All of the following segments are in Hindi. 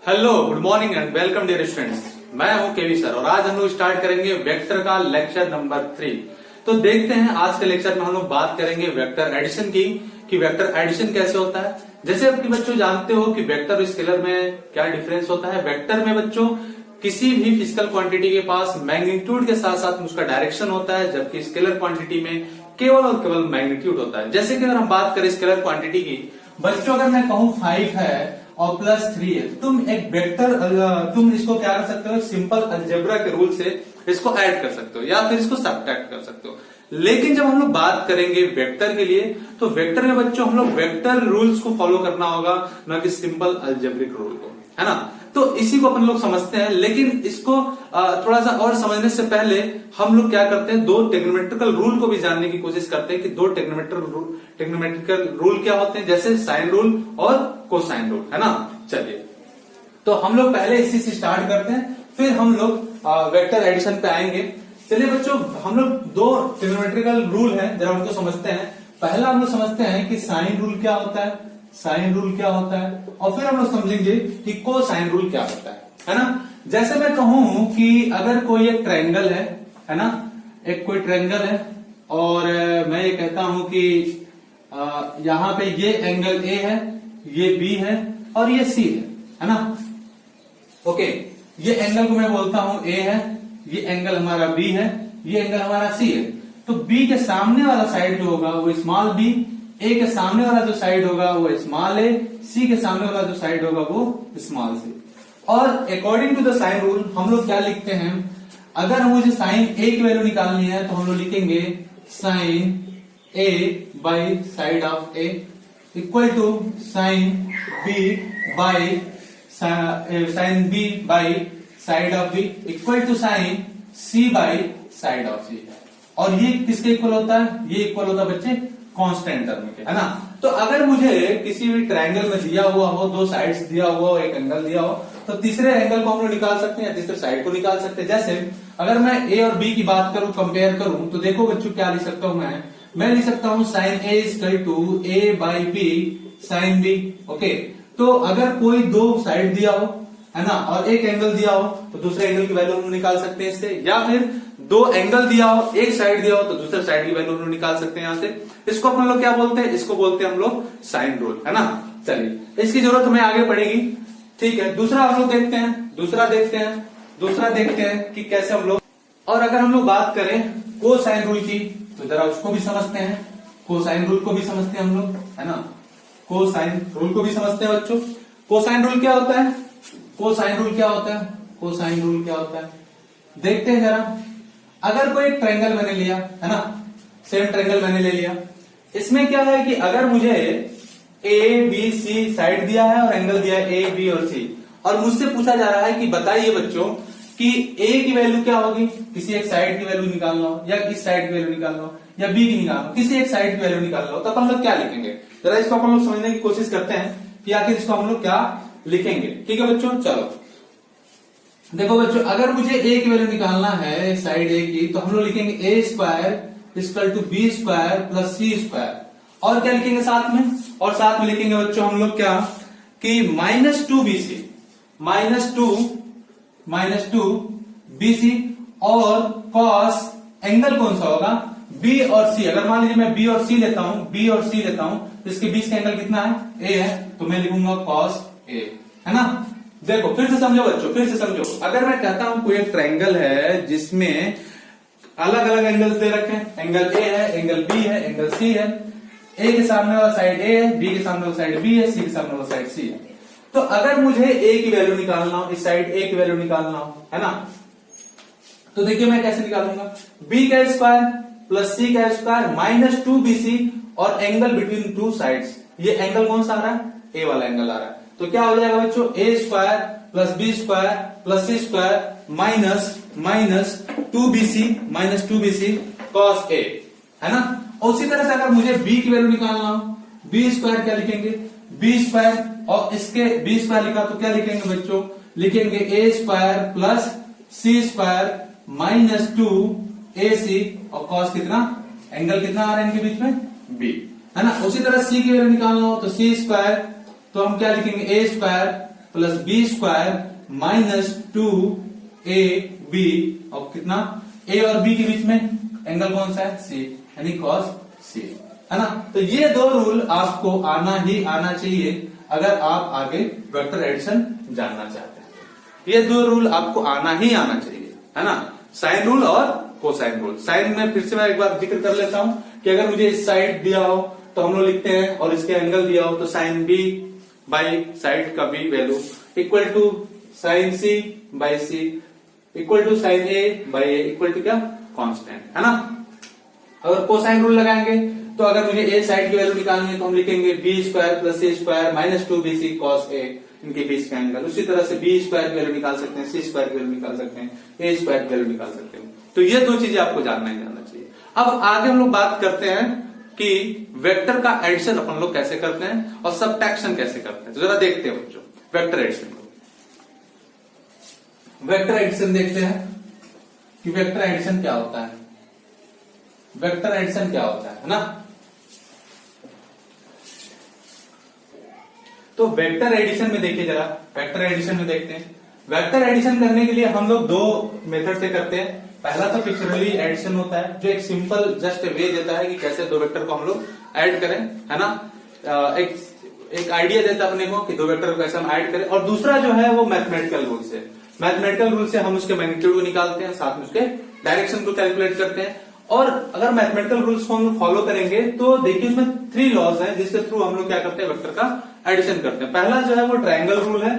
Hello, good morning and welcome dear students. मैं हूं केवी सर और आज हम लोग स्टार्ट करेंगे वेक्टर का लेक्चर नंबर 3। तो देखते हैं आज के लेक्चर में हम लोग बात करेंगे वेक्टर एडिशन की कि वेक्टर एडिशन कैसे होता है। जैसे आपके बच्चों जानते हो कि वेक्टर और स्केलर में क्या डिफरेंस होता है। वेक्टर में बच्चों किसी भी फिजिकल क्वांटिटी के पास मैग्नीट्यूड के साथ साथ उसका डायरेक्शन होता है, जबकि स्केलर क्वांटिटी में केवल और केवल मैग्नीट्यूड होता है। जैसे कि अगर हम बात करें स्केलर क्वांटिटी की, बच्चों अगर मैं कहूं 5 है और +3 है, तुम एक वेक्टर तुम इसको क्या कर सकते हो, सिंपल अलजेब्रा के रूल से इसको ऐड कर सकते हो या फिर इसको सब्ट्रैक्ट कर सकते हो। लेकिन जब हम लोग बात करेंगे वेक्टर के लिए, तो वेक्टर में बच्चों हम लोग वेक्टर रूल्स को फॉलो करना होगा, ना कि सिंपल अलजेब्रिक रूल को, है ना। तो इसी को अपन लोग समझते हैं, लेकिन इसको थोड़ा सा और समझने से पहले हम लोग क्या करते हैं, दो टेक्नोमेट्रिकल रूल को भी जानने की कोशिश करते हैं कि दो टेक्नोमेट्रिकल रूल क्या होते हैं, जैसे साइन रूल और कोसाइन रूल, है ना। चलिए, तो हम लोग पहले इसी से स्टार्ट करते हैं, फिर हम लोग वेक्टर एडिशन पे आएंगे। चलिए बच्चों, हम लोग दो टेक्नोमेट्रिकल रूल है, जरा उनको समझते हैं। पहला हम लोग समझते हैं कि साइन रूल क्या होता है, साइन रूल क्या होता है, और फिर हम लोग समझेंगे कि कोसाइन रूल क्या होता है ना। जैसे मैं कहूं कि अगर कोई एक ट्रायंगल है ना, एक कोई ट्रायंगल है और मैं ये कहता हूं कि यहां पे ये एंगल ए है, ये बी है और ये सी है ना। ओके, ये एंगल को मैं बोलता हूं ए है, ये एंगल हमारा बी है, ये एंगल हमारा सी है। तो बी के सामने वाला साइड जो होगा वो स्मॉल बी, ए के सामने वाला जो साइड होगा वो स्मॉल ए, सी के सामने वाला जो साइड होगा वो स्मॉल सी। और according to the sine rule हम लोग क्या लिखते हैं, अगर मुझे साइन ए की वैल्यू निकालनी है तो हम लोग लिखेंगे sine A by side of A equal to sine B by sine B by side of B equal to sine C by side of C. और ये किसके इक्वल होता है, ये इक्वल होता है बच्चे कांस्टेंट टर्म के, है ना। तो अगर मुझे किसी भी ट्रायंगल में दिया हुआ हो, दो साइड्स दिया हुआ हो, एक एंगल दिया हो, तो तीसरे एंगल को हम लोग निकाल सकते हैं, तीसरे साइड को निकाल सकते हैं। जैसे अगर मैं ए और बी की बात करूं, कंपेयर करूं, तो देखो बच्चों क्या लिख सकता हूं मैं लिख सकता हूं sine A equal to A by B sine B. Okay, तो अगर कोई दो साइड दिया हो, है ना, और एक एंगल दिया हो, तो दूसरे एंगल की वैल्यू हम निकाल सकते हैं इससे, या फिर दो एंगल दिया हो, एक साइड दिया हो, तो दूसरे साइड की वैल्यू हम निकाल सकते हैं यहां से। इसको अपन लोग क्या बोलते हैं, इसको बोलते हैं हम लोग साइन रूल, है ना। चलिए, इसकी जरूरत हमें आगे पड़ेगी, ठीक है। दूसरा हम लोग देखते हैं, दूसरा देखते हैं कि कैसे हम लोग, और अगर हम लोग बात करें कोसाइन रूल की, तो जरा उसको भी समझते हैं, कोसाइन रूल को भी समझते हैं हम लोग, है ना। कोसाइन रूल को भी समझते हैं बच्चों। कोसाइन रूल क्या होता है, कोसाइन रूल क्या होता है, कोसाइन रूल क्या होता है, देखते हैं जरा। अगर कोई एक ट्रायंगल मैंने लिया, है ना, सेम ट्रायंगल मैंने ले लिया, इसमें क्या है कि अगर मुझे ए बी सी साइड दिया है और एंगल दिया है ए बी और सी, और मुझसे पूछा जा रहा है कि बताइए बच्चों कि ए की वैल्यू क्या होगी, किसी एक साइड की वैल्यू निकालना हो, या इस साइड की वैल्यू निकालना हो, या बी की निकालना हो, किसी एक साइड की वैल्यू निकालना हो, तो अपन लोग क्या लिखेंगे, जरा इसको अपन लोग समझने की कोशिश करते हैं कि आखिर इसको हम लोग क्या लिखेंगे। ठीक है बच्चों, चलो देखो बच्चों, अगर मुझे ए की वैल्यू निकालना है साइड ए की, तो हम लोग लिखेंगे A square equal to B square plus C square, और क्या लिखेंगे साथ में, और साथ में लिखेंगे बच्चों हम लोग क्या कि -2 BC, -2 BC, और कॉस एंगल कौन सा होगा, बी और सी। अगर मान लीजिए मैं बी और सी लेता हूं, तो इसके बीच का एंगल कितना है, ए है, तो मैं लिखूंगा कॉस ए, है ना। देखो फिर से समझो बच्चों, फिर से समझो। अगर मैं कहता हूं कोई एक ट्रायंगल है जिसमें अलग अलग एंगल्स दे रखे हैं, एंगल ए है, एंगल बी है, एंगल सी है, ए के सामने वाला साइड ए है, बी के सामने वाला साइड बी है, सी के सामने वाला साइड सी है। तो अगर मुझे ए की वैल्यू निकालना हो, इस साइड ए की वैल्यू निकालना हो, है ना, तो देखिए मैं कैसे निकालूंगा, बी का स्क्वायर प्लस सी का स्क्वायर -2 BC और एंगल बिटवीन टू साइड्स। ये एंगल कौन सा आ रहा है, ए वाला एंगल आ रहा है। तो क्या हो जाएगा बच्चों, A square plus B square plus C square minus 2 BC cos A, है ना। और उसी तरह से अगर मुझे बी की वैल्यू निकालना हो, बी स्क्वायर क्या लिखेंगे, बी स्क्वायर, और इसके बी स्क्वायर लिखा तो क्या लिखेंगे बच्चों, लिखेंगे A square plus C square -2 AC, और कॉस कितना, एंगल कितना आ रहा है इनके बीच में, बी, है ना। उसी तरह सी की वैल्यू निकालना हो तो सी स्क्वायर, तो हम क्या लिखेंगे, A square plus B square minus 2ab और कितना a और b के बीच में एंगल कौन सा है, c, यानी cos c, है ना। तो ये दो रूल आपको आना ही आना चाहिए अगर आप आगे वेक्टर एडिशन जानना चाहते हैं। ये दो रूल आपको आना ही आना चाहिए, है ना, साइन रूल और कोसाइन रूल। साइन में फिर से मैं एक बार जिक्र कर लेता हूं कि अगर मुझे इस साइड दिया हो तो हम लोग लिखते हैं, और इसके एंगल दिया हो तो साइन बी बाई साइड का B value equal to sine C by C equal to sine A by A equal to क्या, कांस्टेंट, है ना। अगर कोसाइन रूल लगाएंगे तो अगर मुझे ए साइड की वैल्यू निकालनी है तो हम लिखेंगे B square plus C square minus 2bc cos a, इनके बीच का एंगल। उसी तरह से बी स्क्वायर की वैल्यू निकाल सकते हैं, सी स्क्वायर की वैल्यू निकाल सकते हैं, ए स्क्वायर की वैल्यू निकाल सकते हैं। तो ये दो चीजें आपको जानना ही जानना चाहिए। अब आगे हम लोग बात करते हैं कि वेक्टर का एडिशन अपन लोग कैसे करते हैं और सबट्रैक्शन कैसे करते हैं। तो जरा देखते हैं बच्चों वेक्टर एडिशन को। वेक्टर एडिशन देखते हैं कि वेक्टर एडिशन क्या होता है। वेक्टर एडिशन क्या होता है ना। तो वेक्टर एडिशन में देखिए जरा, वेक्टर एडिशन में देखते हैं। वेक्टर एडिशन करने के लिए हम लोग दो मेथड से करते हैं। पहला तो पिक्चरली एडिशन होता है जो एक सिंपल जस्ट वे देता है कि कैसे दो वेक्टर को हम लोग ऐड करें, है ना। एक आइडिया देता है अपने को कि दो वेक्टर को कैसे हम ऐड करें। और दूसरा जो है वो मैथमेटिकल रूल से, मैथमेटिकल रूल से हम उसके मैग्नीट्यूड को निकालते हैं, साथ में उसके डायरेक्शन को कैलकुलेट करते हैं। और अगर मैथमेटिकल रूल्स को हम फॉलो करेंगे तो देखिए उसमें 3 लॉज हैं जिसके थ्रू हम लोग क्या करते हैं, वेक्टर का एडिशन करते हैं। पहला जो है वो ट्रायंगल रूल है,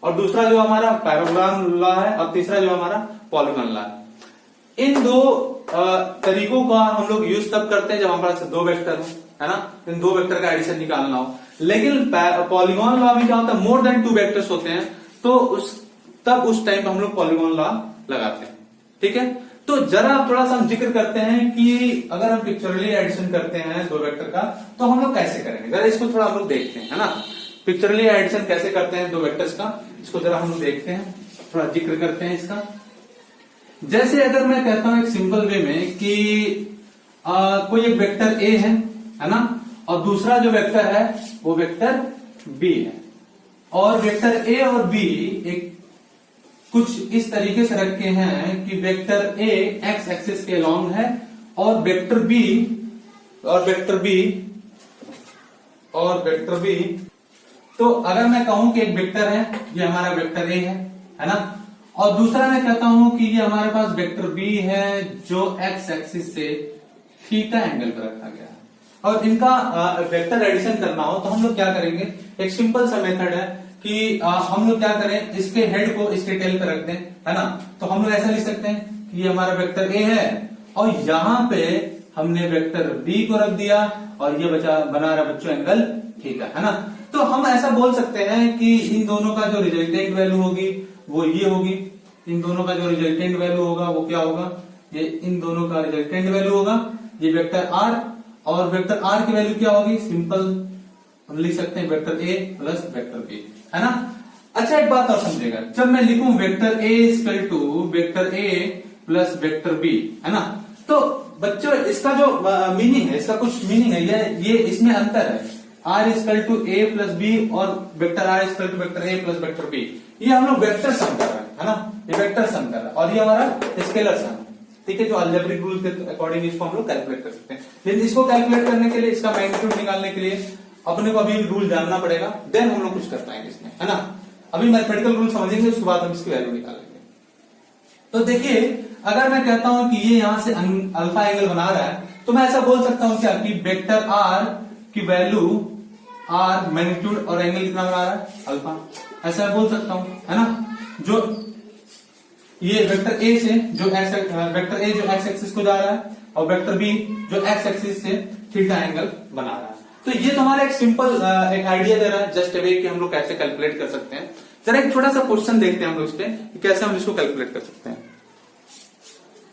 और दूसरा जो हमारा पैराबोलॉन लॉ है, और तीसरा जो हमारा पॉलीगॉन लॉ है। इन दो तरीकों का हम लोग यूज तब करते हैं जब हमारे पास दो वेक्टर हो, है ना, इन दो वेक्टर का एडिशन निकालना हो। लेकिन पॉलीगॉन लॉ में क्या होता है, मोर देन 2 वेक्टर्स होते हैं, तो उस टाइम हम लोग पॉलीगॉन लॉ लगाते हैं। ठीक है, तो जरा थोड़ा सा हम जिक्र करते हैं कि अगर हम पिक्चरली एडिशन करते हैं दो वेक्टर का तो हम लोग कैसे करेंगे। जरा इसको थोड़ा हम लोग देखते हैं, है ना। पिक्चरली एडिशन कैसे करते हैं दो वेक्टर्स का, इसको जरा हम लोग देखते हैं, थोड़ा जिक्र करते हैं इसका। जैसे अगर मैं कहता हूं एक सिंपल वे में कि कोई एक वेक्टर ए है ना, और दूसरा जो वेक्टर है वो वेक्टर बी है, और वेक्टर ए और बी एक कुछ इस तरीके से रखे हैं कि वेक्टर ए एक्स एक्सिस के अलोंग है, और वेक्टर बी तो अगर मैं कहूं कि एक वेक्टर है, ये हमारा वेक्टर ए है ना, और दूसरा मैं कहता हूं कि ये हमारे पास वेक्टर बी है जो एक्स एक्सिस से थीटा एंगल पर रखा गया है, और इनका वेक्टर एडिशन करना हो तो हम लोग क्या करेंगे, एक सिंपल सा मेथड है कि हम लोग क्या करें, इसके हेड को इसके टेल पे रख दें, है ना। तो हम लोग ऐसा लिख सकते हैं कि ये हमारा वेक्टर ए है, और यहां पे हमने वेक्टर बी को रख दिया, और ये बना रहा बच्चों एंगल थीटा, है ना। तो हम ऐसा बोल सकते हैं कि इन दोनों का जो रिजल्टेंट वैल्यू होगी वो ये होगी, इन दोनों का जो रिजल्टेंट वैल्यू होगा वो क्या होगा, ये इन दोनों का रिजल्टेंट वैल्यू होगा, ये वेक्टर आर, और वेक्टर आर की वैल्यू क्या होगी, सिंपल हम लिख सकते हैं vector A plus vector B, है ना। अच्छा एक बात और समझेगा, जब मैं लिखूं vector A equal to vector A plus vector B, है ना, तो बच्चों इसका जो मीनिंग है, इसका कुछ मीनिंग है, ये इसमें अंतर है। R equal to A plus B और vector R equal to vector A plus vector B, ये हम लोग वेक्टर सम कर रहे हैं, है ना, ये वेक्टर सम कर रहा है, और ये हमारा स्केलर सम है। ठीक है, जो अलजेब्रिक रूल के अकॉर्डिंग इसको हम लोग कैलकुलेट कर सकते हैं। लेकिन इसको कैलकुलेट करने के लिए, इसका मैग्नीट्यूड निकालने के लिए अपने को अभी रूल जानना पड़ेगा, देन हम लोग कुछ कर पाएंगे इसमें, है ना। अभी मैथमेटिकल रूल समझेंगे, उसके बाद हम इसकी वैल्यू निकालेंगे। तो देखिए अगर मैं कहता हूं कि ये यहां से अल्फा एंगल बना रहा है, तो मैं ऐसा बोल सकता हूं क्या कि वेक्टर आर की वैल्यू आर मैग्नीट्यूड और एंगल कितना बना रहा है, अल्फा, ऐसा मैं बोल सकता हूं, है ना। जो ये वेक्टर ए से जो वेक्टर ए जो एक्स एक्सिस को जा रहा है, और वेक्टर बी जो एक्स एक्सिस से थीटा एंगल बना रहा है। तो ये तो हमारा एक सिंपल एक आइडिया दे रहा है, जस्ट वे कि हम लोग कैसे कैलकुलेट कर सकते हैं। जरा एक छोटा सा क्वेश्चन देखते हैं हम लोग इस पे कि कैसे हम इसको कैलकुलेट कर सकते हैं।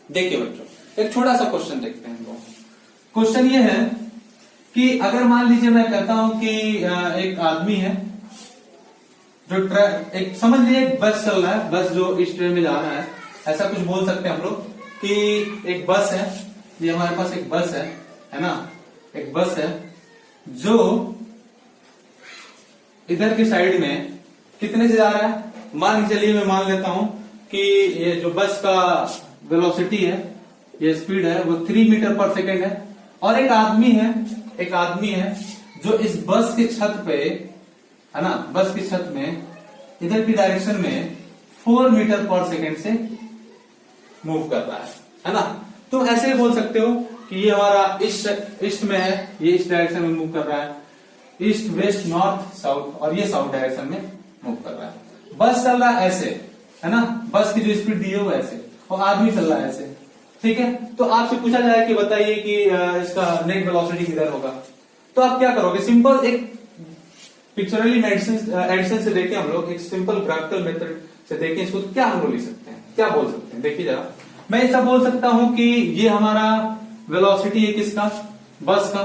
देखिए बच्चों एक छोटा सा क्वेश्चन देखते हैं। क्वेश्चन ये है कि अगर मान लीजिए मैं कहता हूं कि एक आदमी है जो एक समझ लीजिए एक बस चल रहा है, बस जो इस ट्रेन में जा रहा है, ऐसा कुछ बोल सकते हैं हम लोग कि एक बस है, ये हमारे पास एक बस है ना, एक बस है जो इधर की साइड में कितने से जा रहा है, मान के चलिए मैं मान लेता हूं कि ये जो बस का वेलोसिटी है, ये स्पीड है वो 3 मीटर पर सेकेंड है, और एक आदमी है जो इस बस की छत पे है ना, बस की छत में इधर की डायरेक्शन में 4 मीटर पर सेकेंड से मूव कर रहा है ना। तुम ऐसे ही बोल सकते हो कि ये हमारा ईस्ट में है, ये इस डायरेक्शन में मूव कर रहा है, ईस्ट वेस्ट नॉर्थ साउथ, और ये साउथ डायरेक्शन में मूव कर रहा है। बस चल रहा है ऐसे, है ना, बस की जो स्पीड दी है वो ऐसे, और आदमी चल रहा है ऐसे, ठीक है। तो आपसे पूछा जाए कि बताइए कि इसका नेट वेलोसिटी किधर होगा, तो आप क्या करोगे, सिंपल एक पिक्चरली एडिशन से देखें हम लोग, एक सिंपल ग्राफिकल मेथड से देखें इसको, तो क्या हम लोग लिख सकते हैं, क्या बोल सकते हैं, देखिए जरा। मैं ऐसा बोल सकता हूं कि ये हमारा वेलोसिटी है किसका, बस का,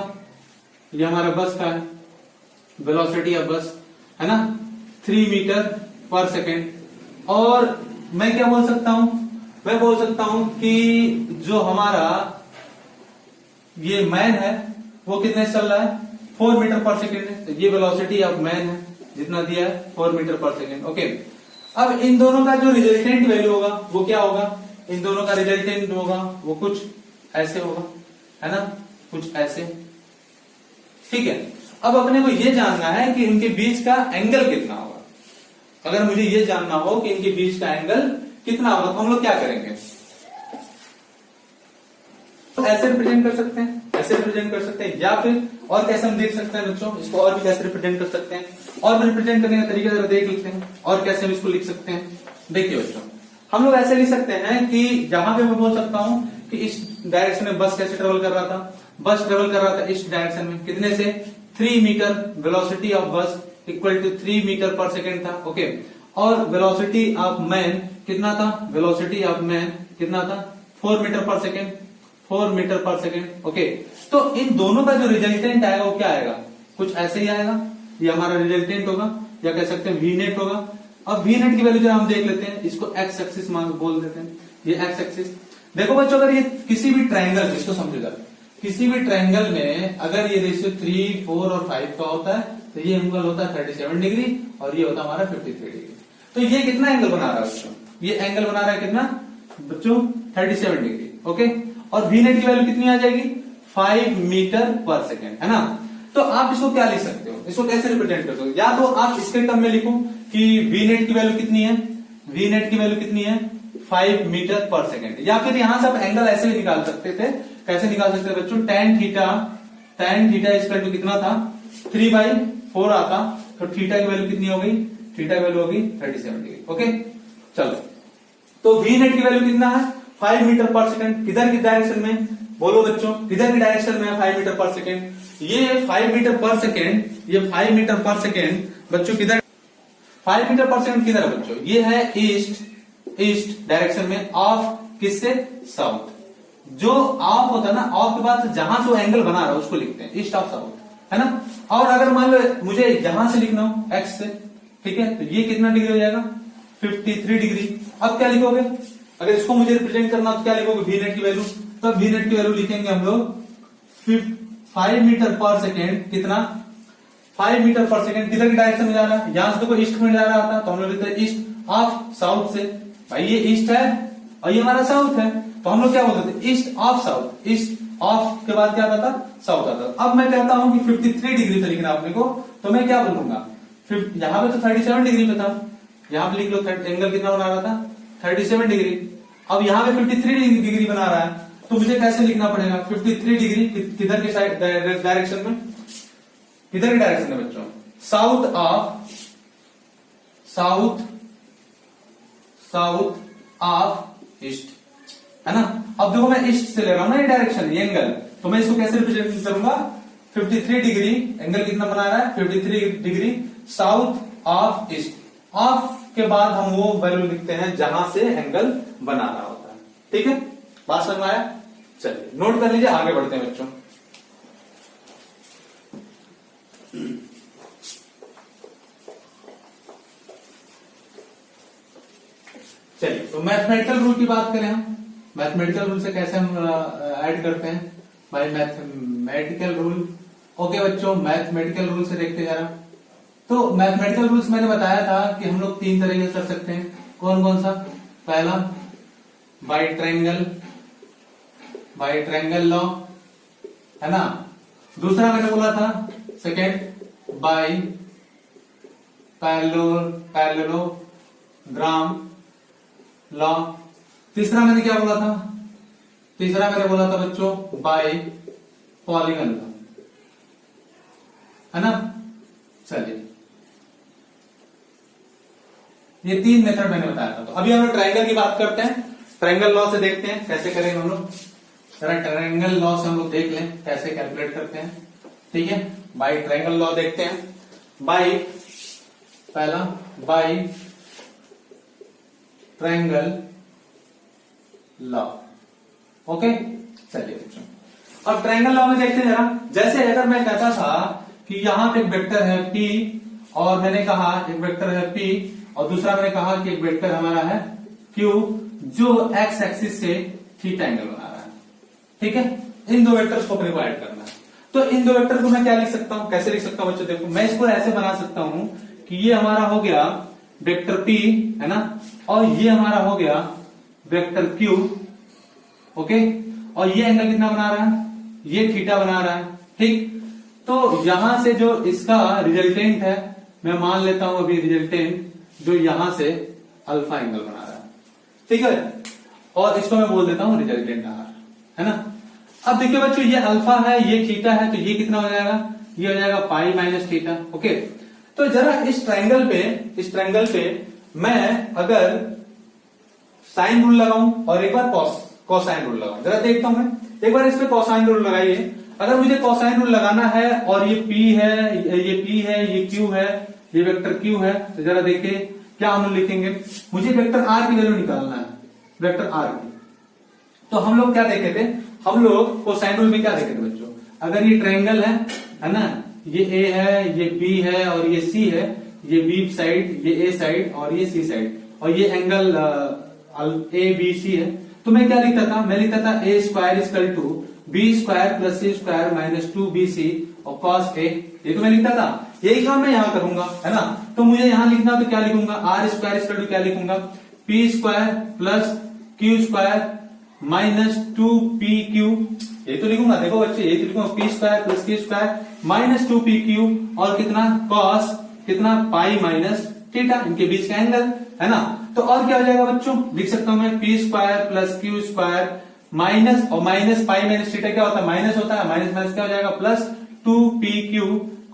ये हमारा बस का है वेलोसिटी ऑफ बस, है ना, 3 मीटर पर सेकेंड। और मैं क्या बोल सकता हूं, मैं बोल सकता हूं कि जो हमारा ये मैन है वो कितने चल रहा है, 4 मीटर पर सेकेंड है, तो ये वेलोसिटी ऑफ मैन है जितना दिया है 4 मीटर पर सेकेंड। ओके, अब इन दोनों का जो रिजल्टेंट वैल्यू होगा वो क्या होगा, इन दोनों का रिजल्टेंट होगा वो कुछ ऐसे होगा, है ना, कुछ ऐसे, ठीक है। अब अपने को ये जानना है कि इनके बीच का एंगल कितना होगा। अगर मुझे ये जानना हो कि इनके बीच का एंगल कितना होगा तो हम लोग क्या करेंगे, तो ऐसे रिप्रेजेंट कर सकते हैं, ऐसे रिप्रेजेंट कर सकते हैं, या फिर और कैसे हम देख सकते हैं बच्चों, इसको और भी कैसे रिप्रेजेंट कर सकते हैं, और भी रिप्रेजेंट करने का तरीका जरा देख लेते हैं, और कैसे हम इसको लिख सकते हैं। देखिए बच्चों, हम लोग ऐसे लिख सकते हैं कि जहां पे मैं बोल सकता हूं कि इस डायरेक्शन में बस कैसे ट्रेवल कर रहा था, बस ट्रेवल कर रहा था इस डायरेक्शन में कितने से, 3 मीटर, वेलोसिटी ऑफ बस इक्वल टू 3 मीटर पर सेकेंड था। ओके, और वेलोसिटी ऑफ मैन कितना था, वेलोसिटी ऑफ मैन कितना था, 4 मीटर पर सेकेंड, 4 मीटर पर सेकेंड। ओके, तो इन दोनों का जो रिजल्टेंट आएगा वो क्या आएगा, कुछ ऐसे ही आएगा, ये हमारा रिजल्टेंट होगा, या कह सकते हैं वी नेट होगा। अब वी नेट की वैल्यू जो हम देख लेते हैं, इसको एक्स एक्सिस मान बोल देते हैं, ये एक्स एक्सिस। देखो बच्चों, अगर ये किसी भी ट्रायंगल, इसको समझेगा, किसी भी ट्रायंगल में अगर ये रेशियो 3, 4 और 5 का होता है तो ये एंगल होता है 37 डिग्री, और ये होता है हमारा 53 डिग्री। तो ये कितना एंगल बना रहा है बच्चों, ये एंगल बना रहा है कितना बच्चों, 37 डिग्री। ओके, और वी नेट की वैल्यू कितनी आ जाएगी, 5 मीटर पर सेकेंड, है ना। तो आप इसको क्या लिख सकते हो, इसको कैसे रिप्रेजेंट कर सकते हो, या तो आप इसके टर्म में लिखो कि वी नेट की वैल्यू कितनी है, वी नेट की वैल्यू कितनी है, 5 मीटर पर सेकेंड, या फिर यहां से आप एंगल ऐसे भी निकाल सकते थे, कैसे निकाल सकते थे बच्चों, tan थीटा इसका टू कितना था, 3/4 आता, तो थीटा की वैल्यू कितनी हो गई, थीटा की वैल्यू होगी 37 डिग्री। ओके, चलो, तो वी नेट की वैल्यू कितना है, 5 मीटर पर सेकेंड, किधर की डायरेक्शन में, बोलो बच्चों, किधर की डायरेक्शन में है 5 मीटर पर सेकेंड, ये 5 मीटर पर सेकेंड, ये 5 मीटर पर सेकेंड बच्चों किधर, 5 मीटर पर सेकेंड किधर है बच्चों, ये है ईस्ट डायरेक्शन में, ऑफ किससे, साउथ। जो ऑफ होता है ना, ऑफ के बाद जहां से वो एंगल बना रहा है उसको लिखते हैं ईस्ट ऑफ साउथ, है ना। और अगर मान लो मुझे यहां से लिखना हो एक्स से, ठीक है, तो ये कितना डिग्री हो जाएगा, 53 डिग्री। अब क्या लिखोगे, अगर इसको मुझे रिप्रेजेंट करना तो क्या लिखोगे, वी नेट की वैल्यू, तो वी नेट की वैल्यू लिखेंगे हम लोग 5 मीटर पर सेकेंड, कितना, 5 मीटर पर सेकेंड, किधर की डायरेक्शन में जा रहा है, यहां से देखो ईस्ट में जा रहा था, तो हम लोग लिखते हैं ईस्ट ऑफ साउथ से, भाई ये ईस्ट है और ये हमारा साउथ है, तो हम लोग क्या बोलते थे, east of south, east of के बाद क्या आता था, साउथ आता। अब मैं कहता हूं कि 53 डिग्री से लिखना अपने को, तो मैं क्या बोलूंगा, यहां पे तो 37 डिग्री पे था, यहां पे लिख लो एंगल कितना बना रहा था, 37 डिग्री। अब यहां पे 53 डिग्री बना रहा है, तो मुझे कैसे लिखना पड़ेगा, 53 डिग्री किधर के साइड डायरेक्शन में, किधर की डायरेक्शन में बच्चों, साउथ ऑफ ईस्ट, है ना। अब देखो मैं ईस्ट से ले रहा हूं ना ये डायरेक्शन, ये एंगल, तो मैं इसको कैसे रिप्रेजेंट करूंगा, 53 डिग्री, एंगल कितना बना रहा है, 53 degree south of east. Of के बाद हम वो वैल्यू लिखते हैं जहां से एंगल बना रहा होता है, ठीक है, बात समझ में आया। चलिए नोट कर लीजिए, आगे बढ़ते हैं बच्चों। चलिए, तो मैथमेटिकल रूल की बात करें हम, मैथमेटिकल रूल से कैसे हम ऐड करते हैं भाई, मैथमेटिकल रूल। ओके बच्चों, मैथमेटिकल रूल से देखते हैं जरा, तो मैथमेटिकल रूल्स मैंने बताया था कि हम लोग 3 तरीके से कर सकते हैं। कौन कौन सा? पहला बाई ट्रायंगल लॉ, है ना। दूसरा मैंने बोला था सेकेंड बाई पैरेललोग्राम लॉ। तीसरा मैंने क्या बोला था? तीसरा मैंने बोला था बच्चों बाई पॉलीगन लॉ, है ना। चलिए, ये 3 मेथड मैंने बताया था। तो अभी हम लोग ट्रायंगल की बात करते हैं। ट्रायंगल लॉ से देखते हैं कैसे करेंगे हम लोग। जरा ट्रायंगल लॉ से हम लोग देख लें कैसे कैलकुलेट करते हैं। ठीक है, बाई ट्रायंगल लॉ देखते हैं। पहला बाई ट्रायंगल लॉ। ओके, चलिए बच्चों, अब ट्रायंगल लॉ में देखते हैं जरा। जैसे अगर मैं कहता था कि यहां पे एक वेक्टर है P, और मैंने कहा एक वेक्टर है P, और दूसरा मैंने कहा कि एक वेक्टर हमारा है Q, जो एक्स एक्सिस से थीटा एंगल बना रहा है। ठीक है, इन 2 वेक्टर्स को अपने को ऐड करना है। तो इन 2 वेक्टर को मैं क्या लिख सकता हूं, कैसे लिख सकता हूं बच्चों? देखो, मैं इसको ऐसे बना सकता हूं कि ये हमारा हो गया वेक्टर P, है ना, और ये हमारा हो गया वेक्टर Q। ओके, और ये एंगल कितना बना रहा है? ये थीटा बना रहा है। ठीक, तो यहां से जो इसका रिजल्टेंट है, मैं मान लेता हूं अभी रिजल्टेंट जो यहां से अल्फा एंगल बना रहा है। ठीक है, और इसको मैं बोल देता हूं रिजल्टेंट आर, है ना। अब देखिए बच्चों, ये अल्फा है, ये थीटा है, तो ये कितना हो जाएगा? ये हो जाएगा पाई माइनस थीटा। ओके, तो जरा इस ट्रायंगल पे मैं अगर साइन रूल लगाऊं और एक बार कोसाइन रूल लगाऊं, जरा देखता हूं मैं। एक बार इस पे कोसाइन रूल लगाइए। अगर मुझे कोसाइन रूल लगाना है और ये P है, ये Q है, ये वेक्टर Q है, तो जरा देखिए क्या हम लोग लिखेंगे। मुझे वेक्टर R की वैल्यू निकालना है, वेक्टर R की। तो हम लोग क्या देखे थे? हम लोग कोसाइन रूल में क्या देखे थे बच्चों? अगर ये ट्रायंगल है ना, ये A है, ये B है और ये C है, ये B साइड, ये A साइड और ये C साइड, और ये एंगल ABC है, तो मैं क्या लिखता था? मैं लिखता था A square equal to B square plus C square minus 2BC और cos A। ये तो मैं लिखता था, यही काम मैं यहां करूंगा, है ना। तो मुझे यहां लिखना, तो क्या लिखूंगा? R स्क्वायर इक्वल टू क्या लिखूंगा? P square plus Q square minus 2PQ, ये तो लिखूंगा। देखो बच्चे, ये तो लिखूंगा P square plus Q square minus 2PQ और कितना? cos कितना? पाई माइनस थीटा, इनके बीच का एंगल, है ना। तो और क्या हो जाएगा बच्चों? लिख सकता हूं मैं P square plus Q square minus, और माइनस पाई माइनस थीटा क्या होता है? माइनस होता है। माइनस माइनस क्या हो जाएगा? Plus 2PQ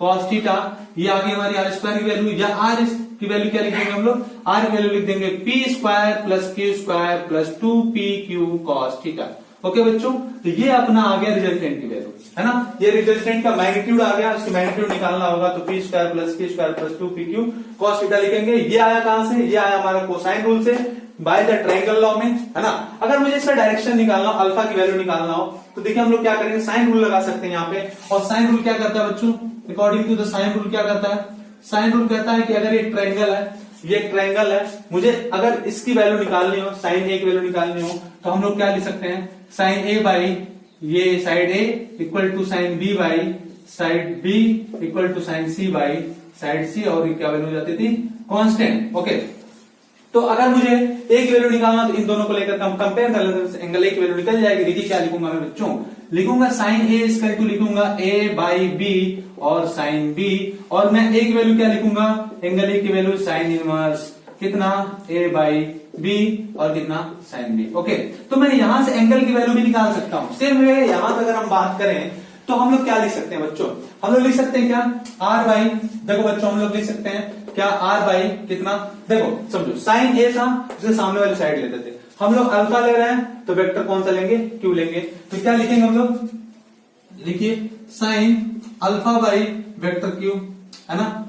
cos theta. ये आगे हमारी R स्क्वायर की वैल्यू, या R की वैल्यू क्या लिख देंगे हम लोग? R की वैल्यू लिख देंगे P square plus Q square plus 2PQ cos theta. Okay बच्चों, तो ये अपना आ गया रिजल्टेंट की वैल्यू, है ना। ये रिजल्टेंट का मैग्नीट्यूड आ गया, उसकी मैग्नीट्यूड निकालना होगा, तो P square plus Q square plus 2PQ cos theta लिखेंगे। ये आया कहां से? ये आया हमारा कोसाइन रूल से, बाय द ट्रायंगल लॉ में, है ना। अगर मुझे इसका डायरेक्शन निकालना हो, अल्फा की वैल्यू निकालना हो, तो देखिए हम लोग क्या करेंगे? साइन रूल लगा सकते हैं यहाँ पे। और साइन रूल क्या करता है बच्चों? According to the sine rule क्या करता है? साइन रूल कहता है कि अगर ये ट्रायंगल है, ये एक ट्रायंगल है, मुझे अगर इसकी वैल्यू निकालनी हो, साइन ए की वैल्यू निकालनी हो, तो हम लोग क्या लिख सकते हैं? साइन ए बाई ये side A equal to sine B by side B equal to sine C by side C, और क्या वैल्यू हो जाती थी? कांस्टेंट। ओके, तो अगर मुझे ए की वैल्यू निकालना, तो इन दोनों को लेकर हम कंपेयर कर लेते हैं, एंगल ए की वैल्यू निकल जाएगी। देखिए क्या लिखूंगा मैं बच्चों? लिखूंगा साइन ए इक्वल टू लिखूंगा ए बाई बी और साइन बी, और मैं ए की वैल्यू क्या लिखूंगा? एंगल ए की वैल्यू साइन इनवर्स कितना? ए बाई बी और कितना? Sign B. ओके, तो मैं यहां से एंगल की वैल्यू भी निकाल सकता हूं। सेम वे यहां पर अगर हम बात करें, तो हम लोग क्या लिख सकते हैं बच्चों? हम लोग लिख सकते हैं क्या? R बाई, देखो बच्चों हम लोग लिख सकते हैं क्या? R बाई कितना? देखो समझो, साइन ए था, उसे सामने वाली साइड लेते थे। हम लोग अल्फा ले रहे हैं, तो वेक्टर कौन सा लेंगे? Q लेंगे। तो क्या लिखेंगे हम लोग? लिखिए sine alpha by vector Q, है ना,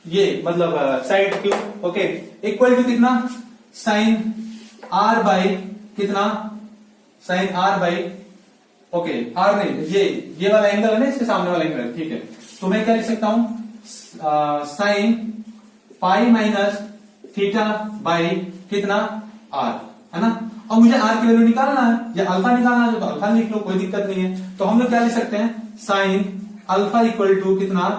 ये मतलब side Q। Okay, equal to कितना? साइन R बाई कितना? Sine R by, okay R नहीं, ये वाला एंगल है ना, इसके सामने वाला एंगल, ठीक है। तो मैं क्या लिख सकता हूं? Sign pi minus theta by कितना? R, है ना। और मुझे R की वैल्यू निकालना है या अल्फा निकालना है, तो अल्फा लिख लो, कोई दिक्कत नहीं है। तो हम लोग क्या लिख सकते हैं? साइन अल्फा इक्वल टू कितना?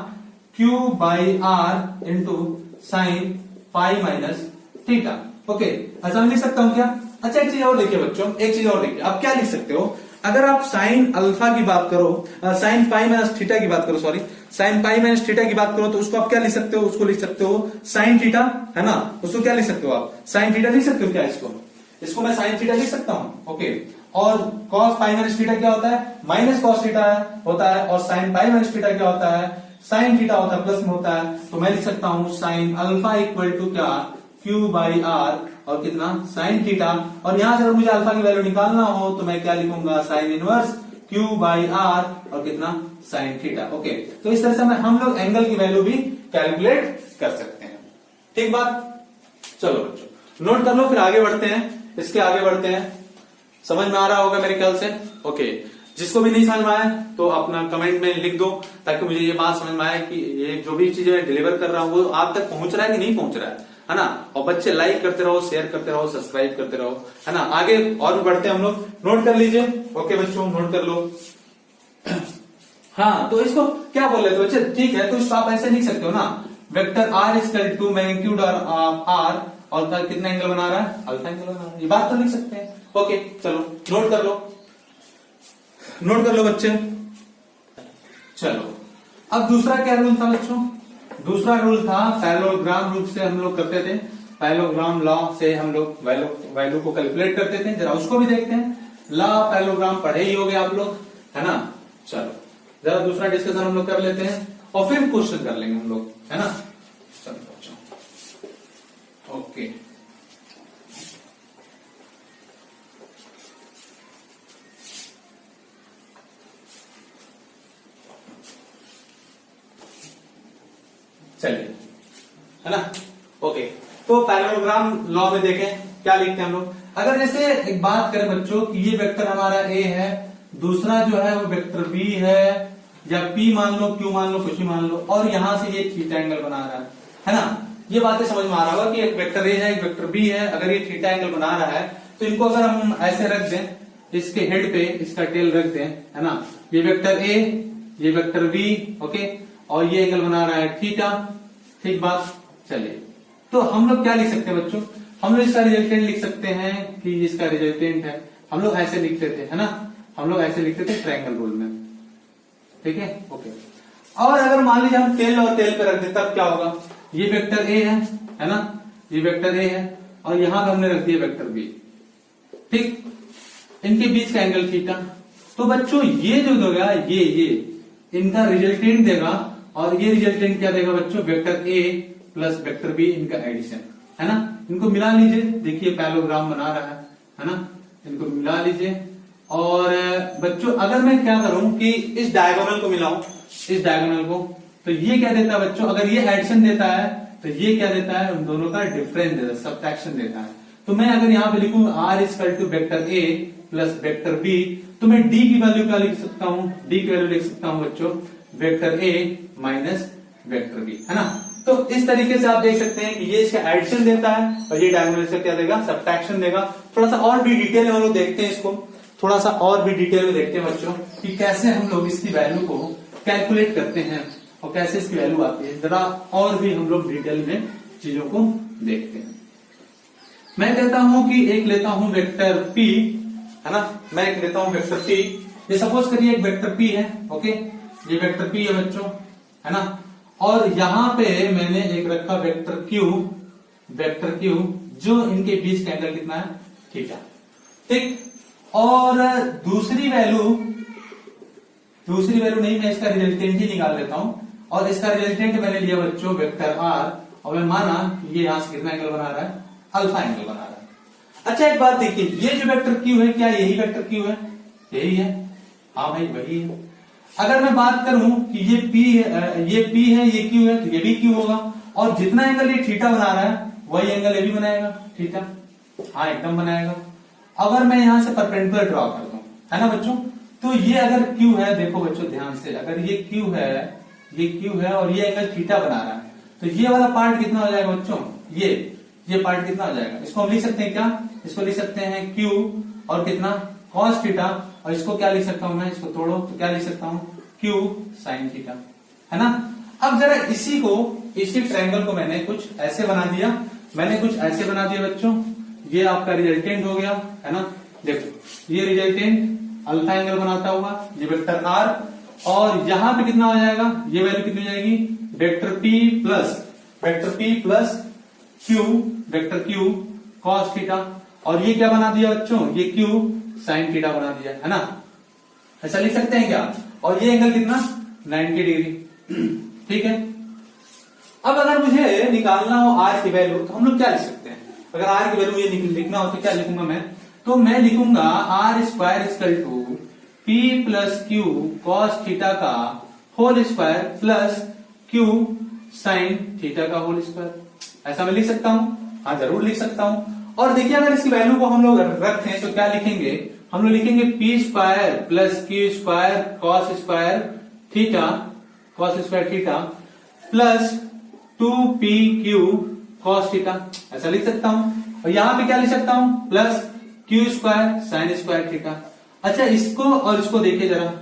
Q by R into sine pi minus theta. Okay, ऐसा मैं लिख सकता हूं क्या? अच्छा, एक चीज और देखिए बच्चों, एक चीज और देखिए, आप क्या लिख सकते हो? अगर आप साइन अल्फा की बात करो, साइन पाई माइनस थीटा की बात करो, sorry sine pi minus theta की बात करो, तो उसको आप क्या लिख सकते हो? उसको लिख सकते हो साइन थीटा, है ना? उसको क्या लिख सकते हो आप? साइन थीटा लिख सकते हो क्या? इसको मैं साइन थीटा लिख सकता हूं। ओके, और कॉस पाई माइनस थीटा क्या होता है? माइनस कॉस थीटा होता है, और साइन पाई माइनस थीटा क्या होता है? साइन थीटा होता है, प्लस में होता है। तो मैं लिख सकता हूं साइन अल्फा इक्वल टू क्या? क्यू बाई आर, और कितना? Sine theta. और यहां से अगर मुझे अल्फा की वैल्यू निकालना हो तो मैं क्या लिखूंगा? Sine inverse Q by R, और कितना? Sine theta. ओके, तो इस तरह से हम लोग एंगल की वैल्यू भी कैलकुलेट कर सकते हैं। ठीक बात? चलो बच्चों नोट कर लो, फिर आगे बढ़ते हैं, इसके आगे बढ़ते हैं। समझ में आ रहा होगा मेरे ख्याल से। ओके, जिसको भी नहीं समझ में आए तो अपना कमेंट में लिख दो, ताकि मुझे ये बात समझ में आए कि ये जो भी चीजें मैं डिलीवर कर रहा हूं वो आप तक पहुंच रहा है कि नहीं पहुंच रहा है ना? और बच्चे लाइक करते रहो, शेयर करते रहो, सब्सक्राइब करते रहो, है ना? आगे और भी बढ़ते हैं हम लोग। नोट कर लीजिए। ओके बच्चों, नोट कर लो। हाँ, तो इसको क्या बोल रहे थे बच्चे? ठीक है, तो इसको आप ऐसे लिख सकते हो ना, vector R equal to magnitude R, और कितना एंगल बना रहा है? अल्फा एंगल बना रहा है। ये बात तो लिख सकते हैं। ओके, चलो नोट कर लो, नोट कर लो बच्चे। चलो, अब दूसरा क्या रूल था बच्चों? दूसरा रूल था पैरेललोग्राम रूल से हम लोग करते थे, पैरेललोग्राम लॉ से हम लोग वैल्यू को कैलकुलेट करते थे। जरा उसको भी देखते हैं। लॉ पैरेललोग्राम पढ़े ही होंगे आप लोग, है ना? चलो जरा दूसरा डिस्कशन हम लोग कर लेते हैं, और फिर क्वेश्चन कर लेंगे हम लोग, है ना? चलो बच्चों, ओके। चलिए, है ना? ओके, तो पैरेललोग्राम लॉ में देखें क्या लिखते हैं हम लोग। अगर जैसे एक बात करें बच्चों कि ये वेक्टर हमारा ए है, दूसरा जो है वो वेक्टर बी है, या पी मान लो, क्यू मान लो, कुछ ही मान लो, और यहां से ये थीटा एंगल बना रहा है ना? ये बातें समझ में आ रहा होगा कि एक वेक्टर ए है, एक वेक्टर बी है। अगर ये थीटा एंगल बना रहा है तो इनको अगर हम ऐसे रख दें, इसके हेड पे इसका टेल रख दें, है ना? ये वेक्टर ए, ये वेक्टर बी, ओके, और ये एंगल बना रहा है थीटा। ठीक बात? चलिए, तो हम लोग क्या लिख सकते हैं बच्चों? हम लोग इसका रिजल्टेंट लिख सकते हैं कि इसका रिजल्टेंट है, हम लोग ऐसे लिखते थे, है ना? हम लोग ऐसे लिखते थे ट्रायंगल रूल में। ठीक है, ओके। और अगर मान लीजिए हम तेल और तेल पे रख दे, तब क्या होगा? ये वेक्टर ए है ना? ये वेक्टर ए है, और यहां पे हमने रख दिया वेक्टर बी। ठीक, इनके बीच का एंगल थीटा। तो बच्चों ये जो देगा, ये इनका रिजल्टेंट देगा, और ये रिजल्टेंट क्या देगा बच्चों? Vector A plus vector B, इनका एडिशन, है ना? इनको मिला लीजिए, देखिए पैरेललोग्राम बना रहा है ना? इनको मिला लीजिए। और बच्चों अगर मैं क्या करूं कि इस डायगोनल को मिलाऊं, इस डायगोनल को, तो ये क्या देता है बच्चों? अगर ये एडिशन देता है तो ये क्या देता है? उन दोनों का डिफरेंस देता है, सब्ट्रैक्शन देता है। तो मैं अगर यहां पे लिखूं R equal to vector A plus vector B, तो मैं डी की वैल्यू क्या लिख सकता हूं? डी की वैल्यू लिख सकता हूं बच्चों vector A minus vector B, है ना? तो इस तरीके से आप देख सकते हैं कि ये इसका एडिशन देता है, और ये डायगोनल से क्या देगा? सब्ट्रैक्शन देगा। थोड़ा सा और भी डिटेल में हम लोग देखते हैं इसको, थोड़ा सा और भी डिटेल में देखते हैं बच्चों कि कैसे हम लोग इसकी वैल्यू को कैलकुलेट करते हैं और कैसे इसकी वैल्यू आती है। जरा और भी हम लोग डिटेल में चीजों को देखते हैं। मैं कहता हूं कि एक लेता हूं वेक्टर P, है ना? मैं एक लेता हूं वेक्टर P। ये सपोज करिए एक वेक्टर P है, ओके, ये वेक्टर P है बच्चों, है ना? और यहां पे मैंने एक रखा वेक्टर Q, जो इनके बीच का एंगल कितना है? थीटा। ठीक, और दूसरी वैल्यू नहीं, मैं इसका रिजल्टेंट ही निकाल लेता हूं, और इसका रिजल्टेंट मैंने लिया बच्चों वेक्टर R, और मैं माना कि ये यहां से कितना एंगल बना रहा है? अल्फा एंगल बना रहा है। अच्छा एक बात देखिए, ये जो वेक्टर Q है, क्या यही वेक्टर Q है? यही है, हाँ भाई वही है। अगर मैं बात करूं कि ये P है, ये Q है, तो ये भी Q होगा, और जितना एंगल ये थीटा बना रहा है वही एंगल ये भी बनाएगा, थीटा। हाँ एकदम बनाएगा। अगर मैं यहां से परपेंडिकुलर ड्रॉ कर दूं, है ना बच्चों, तो ये अगर Q है, देखो बच्चों ध्यान से, अगर ये Q है और ये एंगल थीटा बना रहा है, तो ये वाला पार्ट कितना हो जाएगा बच्चों? ये पार्ट कितना हो जाएगा? इसको हम लिख सकते हैं क्या? इसको लिख सकते हैं Q और कितना? cos थीटा, और इसको क्या लिख सकता हूं मैं? इसको तोड़ो तो क्या लिख सकता हूं? Q sin थीटा, है ना? अब जरा इसी ट्रायंगल को मैंने कुछ ऐसे बना दिया, बच्चों। ये आपका रिजल्टेंट हो गया, है ना। देखो ये रिजल्टेंट अल्फा एंगल बनाता हुआ, ये वेक्टर आर, और यहां पे कितना हो जाएगा, ये वैल्यू कितनी हो जाएगी, vector P plus Q cos theta, और ये क्या बना दिया बच्चों, ये क्यू साइन थीटा बना दिया, है ना। ऐसा लिख सकते हैं क्या, और ये एंगल कितना 90 डिग्री, ठीक है। अब अगर मुझे निकालना हो आर की वैल्यू तो हम लोग क्या लिख सकते हैं, अगर आर की वैल्यू ये लिखना हो तो क्या लिखूंगा मैं, तो मैं लिखूंगा R square equal to P plus Q cos theta का whole square plus Q sine theta का होल स्क्वायर। ऐसा मैं लिख सकता हूं, हाँ जरूर लिख सकता हूं। और देखिए अगर इसकी वैल्यू को हम लोग रखें तो क्या लिखेंगे, हम लोग लिखेंगे P square plus Q square cos square theta plus 2pq cos theta, ऐसा लिख सकता हूं। और यहां पे क्या लिख सकता हूं, plus Q square sine square theta. अच्छा इसको और इसको देखिए जरा,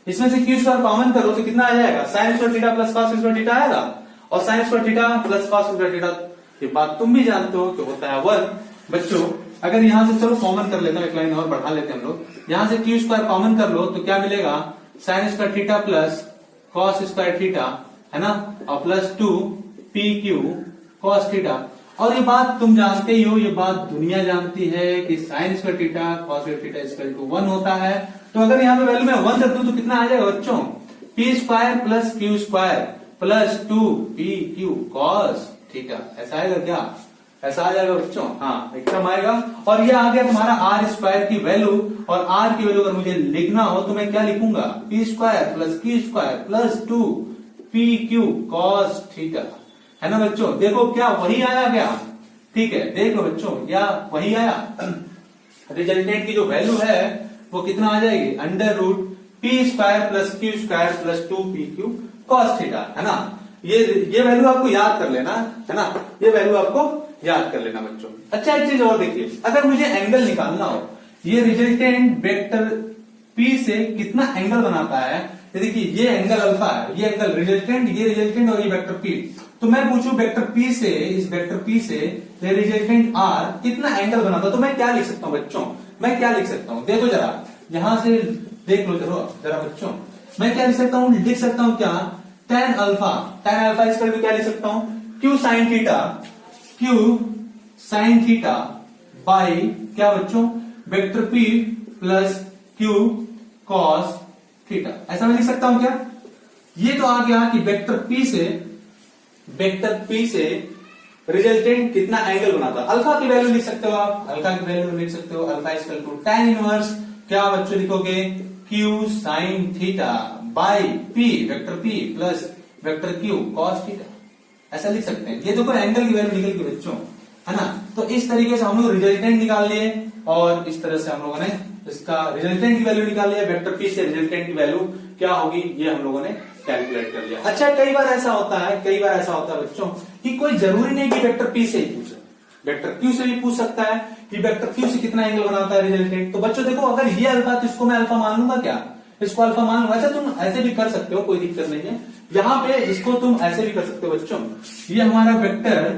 इसमें से क्यू स्क्वायर कॉमन करो तो कितना आ जाएगा, sign square theta plus cos square theta आएगा, और sign square theta plus cos square theta, ये बात तुम भी जानते हो कि होता है 1। बच्चों अगर यहां से चलो कॉमन कर लेता हूं, एक लाइन और बढ़ा लेते हैं हम लोग, यहां से क्यू स्क्वायर कॉमन कर लो तो क्या मिलेगा, sign square theta plus cos square theta, है ना, और प्लस 2pq cos थीटा। और ये बात तुम जानते ही हो, ये बात दुनिया जानती है कि sine square theta cos square theta equal to 1 होता है। तो अगर यहाँ पे वैल्यू में 1 रख दूं तो कितना आ जाएगा बच्चों, p square plus Q square plus 2pq cos theta, ऐसा आएगा क्या, ऐसा आ जाएगा बच्चों, हाँ एकदम आएगा। और ये आ गया तुम्हारा आर स्क्वायर की वैल्यू, और आर की वैल्यू अगर मुझे लिखना हो तो मैं क्या लिखूंगा, P square plus Q square plus 2pq cos theta, है ना बच्चों। देखो क्या वही आया क्या, ठीक है, देख लो बच्चों क्या वही आया। रिजल्टेंट की जो वैल्यू है वो कितना आ जाएगी, under root P square plus Q square plus 2pq cos theta, है ना। ये वैल्यू आपको याद कर लेना, है ना, ये वैल्यू आपको याद कर लेना बच्चों। अच्छा एक चीज और देखिए, अगर मुझे एंगल निकालना हो, ये रिजल्टेंट वेक्टर पी से कितना एंगल बनाता है, देखिए ये एंगल अल्फा है, ये एंगल रिजल्टेंट, ये रिजल्टेंट और ये वेक्टर पी। तो मैं पूछूं वेक्टर पी से, इस वेक्टर पी से ये रिजल्टेंट आर कितना एंगल बनाता, तो मैं क्या लिख सकता हूं बच्चों, मैं क्या लिख सकता हूं, देखो जरा यहां से देख लो जरा बच्चों, मैं क्या लिख सकता हूं, लिख सकता हूं क्या, tan अल्फा इसका भी क्या लिख सकता हूं, क्यू साइन थीटा बाई क्या बच्चों, vector P plus Q cos theta, ऐसा मैं लिख सकता हूं क्या। ये तो आ गया कि वेक्टर पी से रिजल्टेंट कितना एंगल बनाता है। अल्फा की वैल्यू लिख सकते हो आप, alpha equal to tan inverse क्या बच्चों लिखोगे, Q sine theta by P vector P plus vector Q cos theta, ऐसा लिख सकते हैं। ये देखो एंगल की वैल्यू निकल गई बच्चों, है ना। तो इस तरीके से हम लोग रिजल्टेंट निकाल लिए, और इस तरह से हम लोगों ने इसका रिजल्टेंट की वैल्यू निकाल लिया, वेक्टर पी से रिजल्टेंट की वैल्यू क्या होगी ये हम लोगों ने कैलकुलेट कर लिया। अच्छा कई बार ऐसा होता है बच्चों कि कोई जरूरी नहीं कि वेक्टर पी से ही पूछे, वेक्टर क्यू से भी पूछ सकता है कि वेक्टर क्यू से कितना एंगल बनाता है रिजल्टेंट। तो बच्चों देखो अगर ये अल्फा तो इसको मैं अल्फा मान लूंगा क्या, इसको अल्फा मान लूंगा, ऐसा तुम ऐसे भी कर सकते हो, कोई दिक्कत नहीं है। यहाँ पे इसको तुम ऐसे भी कर सकते हो बच्चों, ये हमारा वेक्टर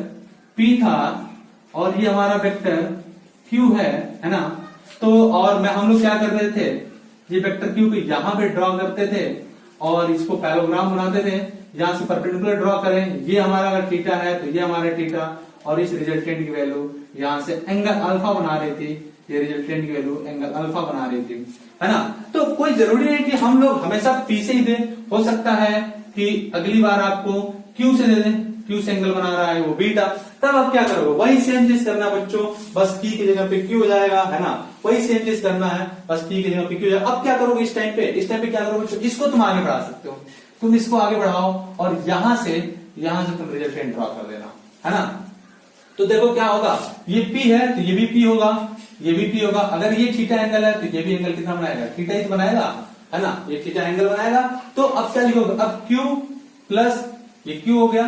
पी था और ये हमारा वेक्टर क्यू है ना। तो और हम लोग क्या कर रहे थे, ये वेक्टर क्यू को यहां पे ड्रॉ करते थे और इसको पैराग्राम बनाते थे, यहां से परपेंडिकुलर ड्रॉ करें, ये हमारा अगर थीटा है तो ये हमारा थीटा, और इस रिजल्टेंट की वैल्यू यहां से एंगल अल्फा बना रही थी, ये रिजल्टेंट की वैल्यू एंगल अल्फा बना रही थी, है ना। तो कोई जरूरी नहीं कि हम लोग हमेशा पी से ही दें, हो सकता है कि अगली बार आपको क्यू से दे दें, क्यू से एंगल बना रहा है वो बीटा, तब आप क्या करोगे, वही सेम चीज करना बच्चों, बस पी की जगह पे क्यू हो जाएगा, है ना, वही सेम चीज करना है, बस पी की जगह पे क्यू हो जाएगा। अब क्या करोगे इस टाइम पे क्या करोगे बच्चों, इसको तुम आगे बढ़ा सकते हो, तुम इसको आगे बढ़ाओ और यहां से तुम रिजल्टेंट ड्रॉ कर देना, है ना। तो देखो क्या होगा, ये P है तो ये भी P होगा, ये भी P होगा। अगर ये थीटा एंगल है तो ये भी एंगल कितना बनाएगा, थीटा ही तो बनाएगा, है ना, ये थीटा एंगल बनाएगा। तो अब क्या लिखोगे, अब Q प्लस ये Q हो गया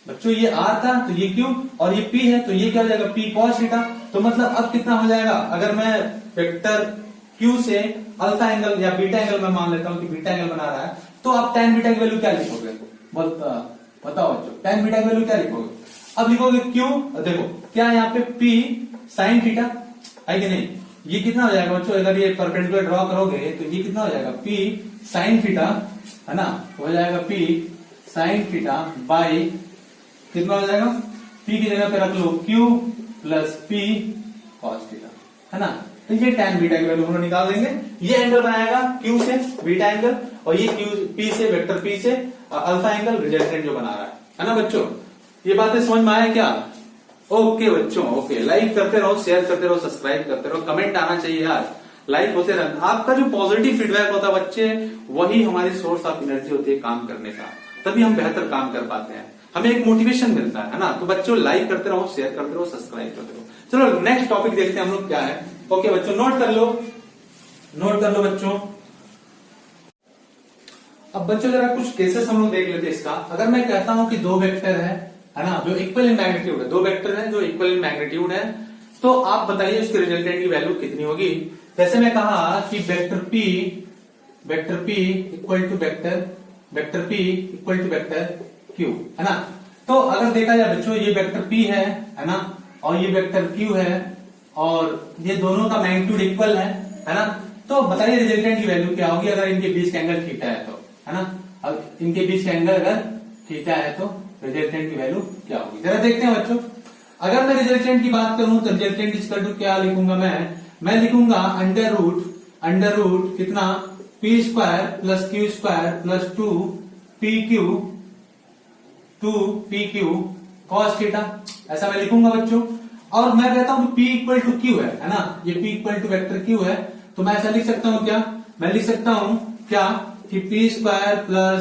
बच्चों, ये R था तो ये Q, और ये P है तो ये क्या हो जाएगा, P cos थीटा। तो मतलब अब कितना हो जाएगा, अगर मैं वेक्टर Q से अल्फा एंगल या बीटा एंगल में मान लेता हूं कि बीटा एंगल बना रहा है, तो आप tan बीटा की वैल्यू क्या लिखोगे, बताओ बच्चों, tan बीटा की वैल्यू क्या लिखोगे? अब लिखोगे Q, देखो क्या है यहाँ पे P sin थीटा है कि नहीं? ये कितना हो जाएगा बच्चों, अगर ये परपेंडिकुलर ड्रॉ करोगे तो ये कितना हो जाएगा? P sin थीटा है ना, हो जाएगा P sin थीटा बाई कितना हो जाएगा? P की जगह पे रख लो Q plus P cos theta है ना। तो ये tan बीटा की वैल्यू हम लोग निकाल देंगे। ये एंगल बनाएगा Q से बीटा एंगल, और ये Q P से वेक्टर P से अल्फा एंगल रिजल्टेंट जो बना रहा है ना बच्चों। ये बातें समझ में आया क्या? ओके बच्चों, ओके। लाइक करते रहो, शेयर करते रहो, सब्सक्राइब करते रहो, कमेंट आना चाहिए यार, लाइक होते रहना। आपका जो पॉजिटिव फीडबैक होता है बच्चे, वही हमारी सोर्स ऑफ एनर्जी होती है काम करने का, तभी हम बेहतर काम कर पाते हैं, हमें एक मोटिवेशन मिलता है ना। तो बच्चों लाइक करते रहो, शेयर करते रहो, सब्सक्राइब करते रहो। चलो नेक्स्ट टॉपिक देखते हैं हम लोग क्या है। ओके बच्चों, नोट कर लो, नोट कर लो बच्चों। अब बच्चों जरा कुछ केसेस हम लोग देख लेते हैं इसका। अगर मैं कहता हूं कि दो वेक्टर है ना, जो इक्वल इन मैग्नीट्यूड है, दो वेक्टर है जो इक्वल इन मैग्नीट्यूड है, तो आप बताइए उसके रिजल्टेंट की वैल्यू कितनी होगी। जैसे मैं कहा कि vector P equal to vector P equal to vector Q है ना। तो अगर देखा जाए बच्चों, ये वेक्टर P है ना, और ये वेक्टर Q है, और ये दोनों का मैग्नीट्यूड इक्वल है ना। तो बताइए रिजल्टेंट की वैल्यू क्या होगी अगर इनके बीच का एंगल थीटा है तो, है ना। अब इनके बीच का एंगल अगर थीटा है तो रिजल्टेंट की वैल्यू क्या होगी, जरा देखते हैं बच्चों। अगर मैं रिजल्टेंट की बात करूं तो रिजल्टेंट इक्वल टू क्या लिखूंगा मैं लिखूंगा अंडर रूट कितना P square plus Q square plus 2PQ cos theta, ऐसा मैं लिखूंगा बच्चों। और मैं कहता हूं P इक्वल टू Q है ना, ये P equal to vector Q है, तो मैं ऐसा लिख सकता हूं क्या? मैं लिख सकता हूं क्या कि P square plus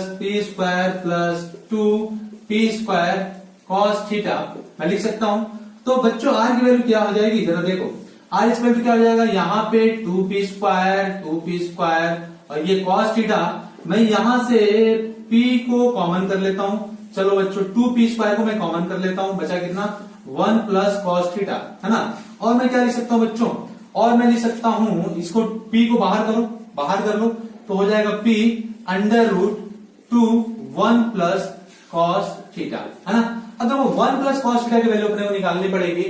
2P square cos theta मैं लिख सकता हूं। तो बच्चों R की वैल्यू क्या हो जाएगी, जरा देखो। R इस वैल्यू क्या हो जाएगा, यहाँ पे 2P स्क्वायर और ये cos थीटा, मैं यहां से P को कॉमन कर लेता हूं। चलो बच्चों 2P स्क्वायर को मैं कॉमन कर लेता हूं, बचा कितना 1 प्लस cos थीटा है ना। और मैं क्या लिख सकता हूं बच्चों, और मैं लिख सकता हूं इसको P को बाहर कर लो तो हो जाएगा P under root 2 1 plus cos theta है ना। अब देखो 1 प्लस cos थीटा की वैल्यू अपने को निकालनी पड़ेगी।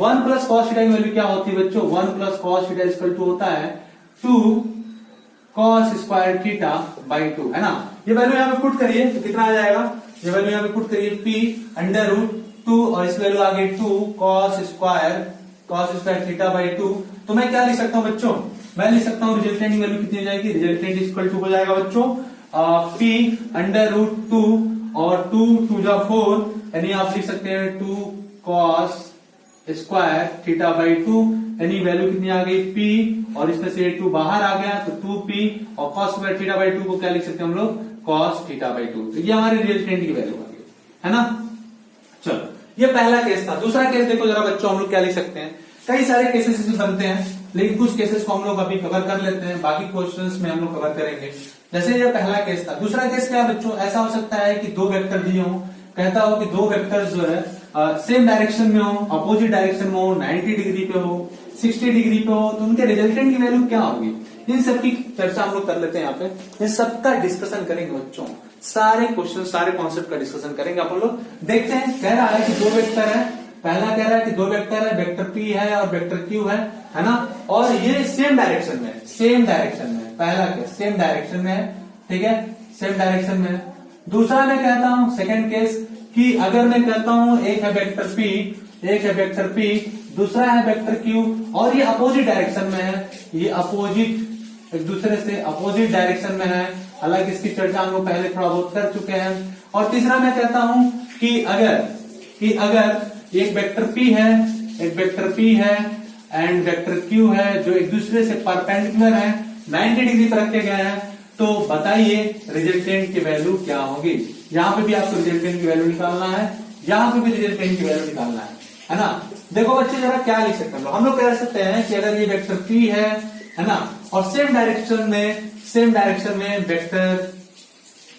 1 प्लस cos थीटा की वैल्यू क्या होती है बच्चों? 1 plus cos theta equal to होता है 2 cos स्क्वायर थीटा बाई 2 है ना। ये वैल्यू यहाँ पे पुट करिए तो कितना आ जाएगा, ये वैल्यू यहाँ पे पुट करिए P अंडर रूट 2 और इस वैल्यू आ गई 2 cos स्क्वायर थीटा बाई 2। तो मैं क्या लिख सकता हूँ बच्चों? मैं लिख सकता हूँ रिजल्टेंट की वैल्यू कितनी हो जाएगी, रिजल्टेंट इक्वल टू हो जाएगा बच्चों P अंडर रूट 2 और 2 2 जा 4, यानी आप लिख सकते हैं 2 cos स्क्वायर थीटा बाई 2, यानी वैल्यू कितनी आ गई P, और इसमें से 2 बाहर आ गया तो 2P, और cos स्क्वायर थीटा बाई 2 को क्या लिख सकते हैं हम लोग? cos theta by 2। तो ये हमारी रिजल्टेंट की वैल्यू आ गई है ना। चलो ये पहला केस था। दूसरा केस देखो जरा बच्चों, हम लोग क्या लिख सकते हैं। कई सारे केसेस इसमें बनते हैं, लेकिन कुछ केसेस को हम लोग अभी कवर कर लेते हैं, बाकी क्वेश्चंस में हम लोग कवर करेंगे। जैसे ये पहला केस था। दूसरा केस क्या बच्चों, ऐसा हो सकता है कि दो वेक्टर दिए हो, कहता हो कि दो वेक्टर्स जो है सेम डायरेक्शन में हो, अपोजिट डायरेक्शन में हो, 90 डिग्री पे हो, 60 डिग्री पे हो, तो उनके रिजल्टेंट की वैल्यू क्या होगी, इन सब की चर्चा हम लोग कर लेते हैं। यहाँ पे इन सबका डिस्कशन करेंगे बच्चों, सारे क्वेश्चन सारे कॉन्सेप्ट का डिस्कशन करेंगे अपन लोग। देखते हैं, कह रहा है कि दो वेक्टर है, पहला कह रहा है कि दो वेक्टर है, वेक्टर P है और वेक्टर Q है ना, और ये सेम डायरेक्शन में, पहला केस सेम डायरेक्शन में है, ठीक है, सेम डायरेक्शन में है। दूसरा मैं कहता हूं सेकंड केस कि अगर मैं कहता हूं एक है वेक्टर P, दूसरा है वेक्टर Q, और ये अपोजिट डायरेक्शन में है, ये अपोजिट एक दूसरे से अपोजिट डायरेक्शन में है, हालांकि इसकी चर्चा हम लोग पहले थोड़ा बहुत कर चुके हैं। और तीसरा मैं कहता हूं कि अगर एक वेक्टर P है एंड वेक्टर Q है जो एक दूसरे से परपेंडिकुलर है, 90 डिग्री पर रखे गए हैं, तो बताइए रिजल्टेंट की वैल्यू क्या होगी। यहाँ पे भी आपको रिजल्टेंट की वैल्यू निकालना है, यहाँ पे भी रिजल्टेंट की वैल्यू निकालना है ना। देखो बच्चे जरा क्या लिख सकते हैं हम लोग, कह सकते हैं कि अगर ये वेक्टर P है ना, और सेम डायरेक्शन में वेक्टर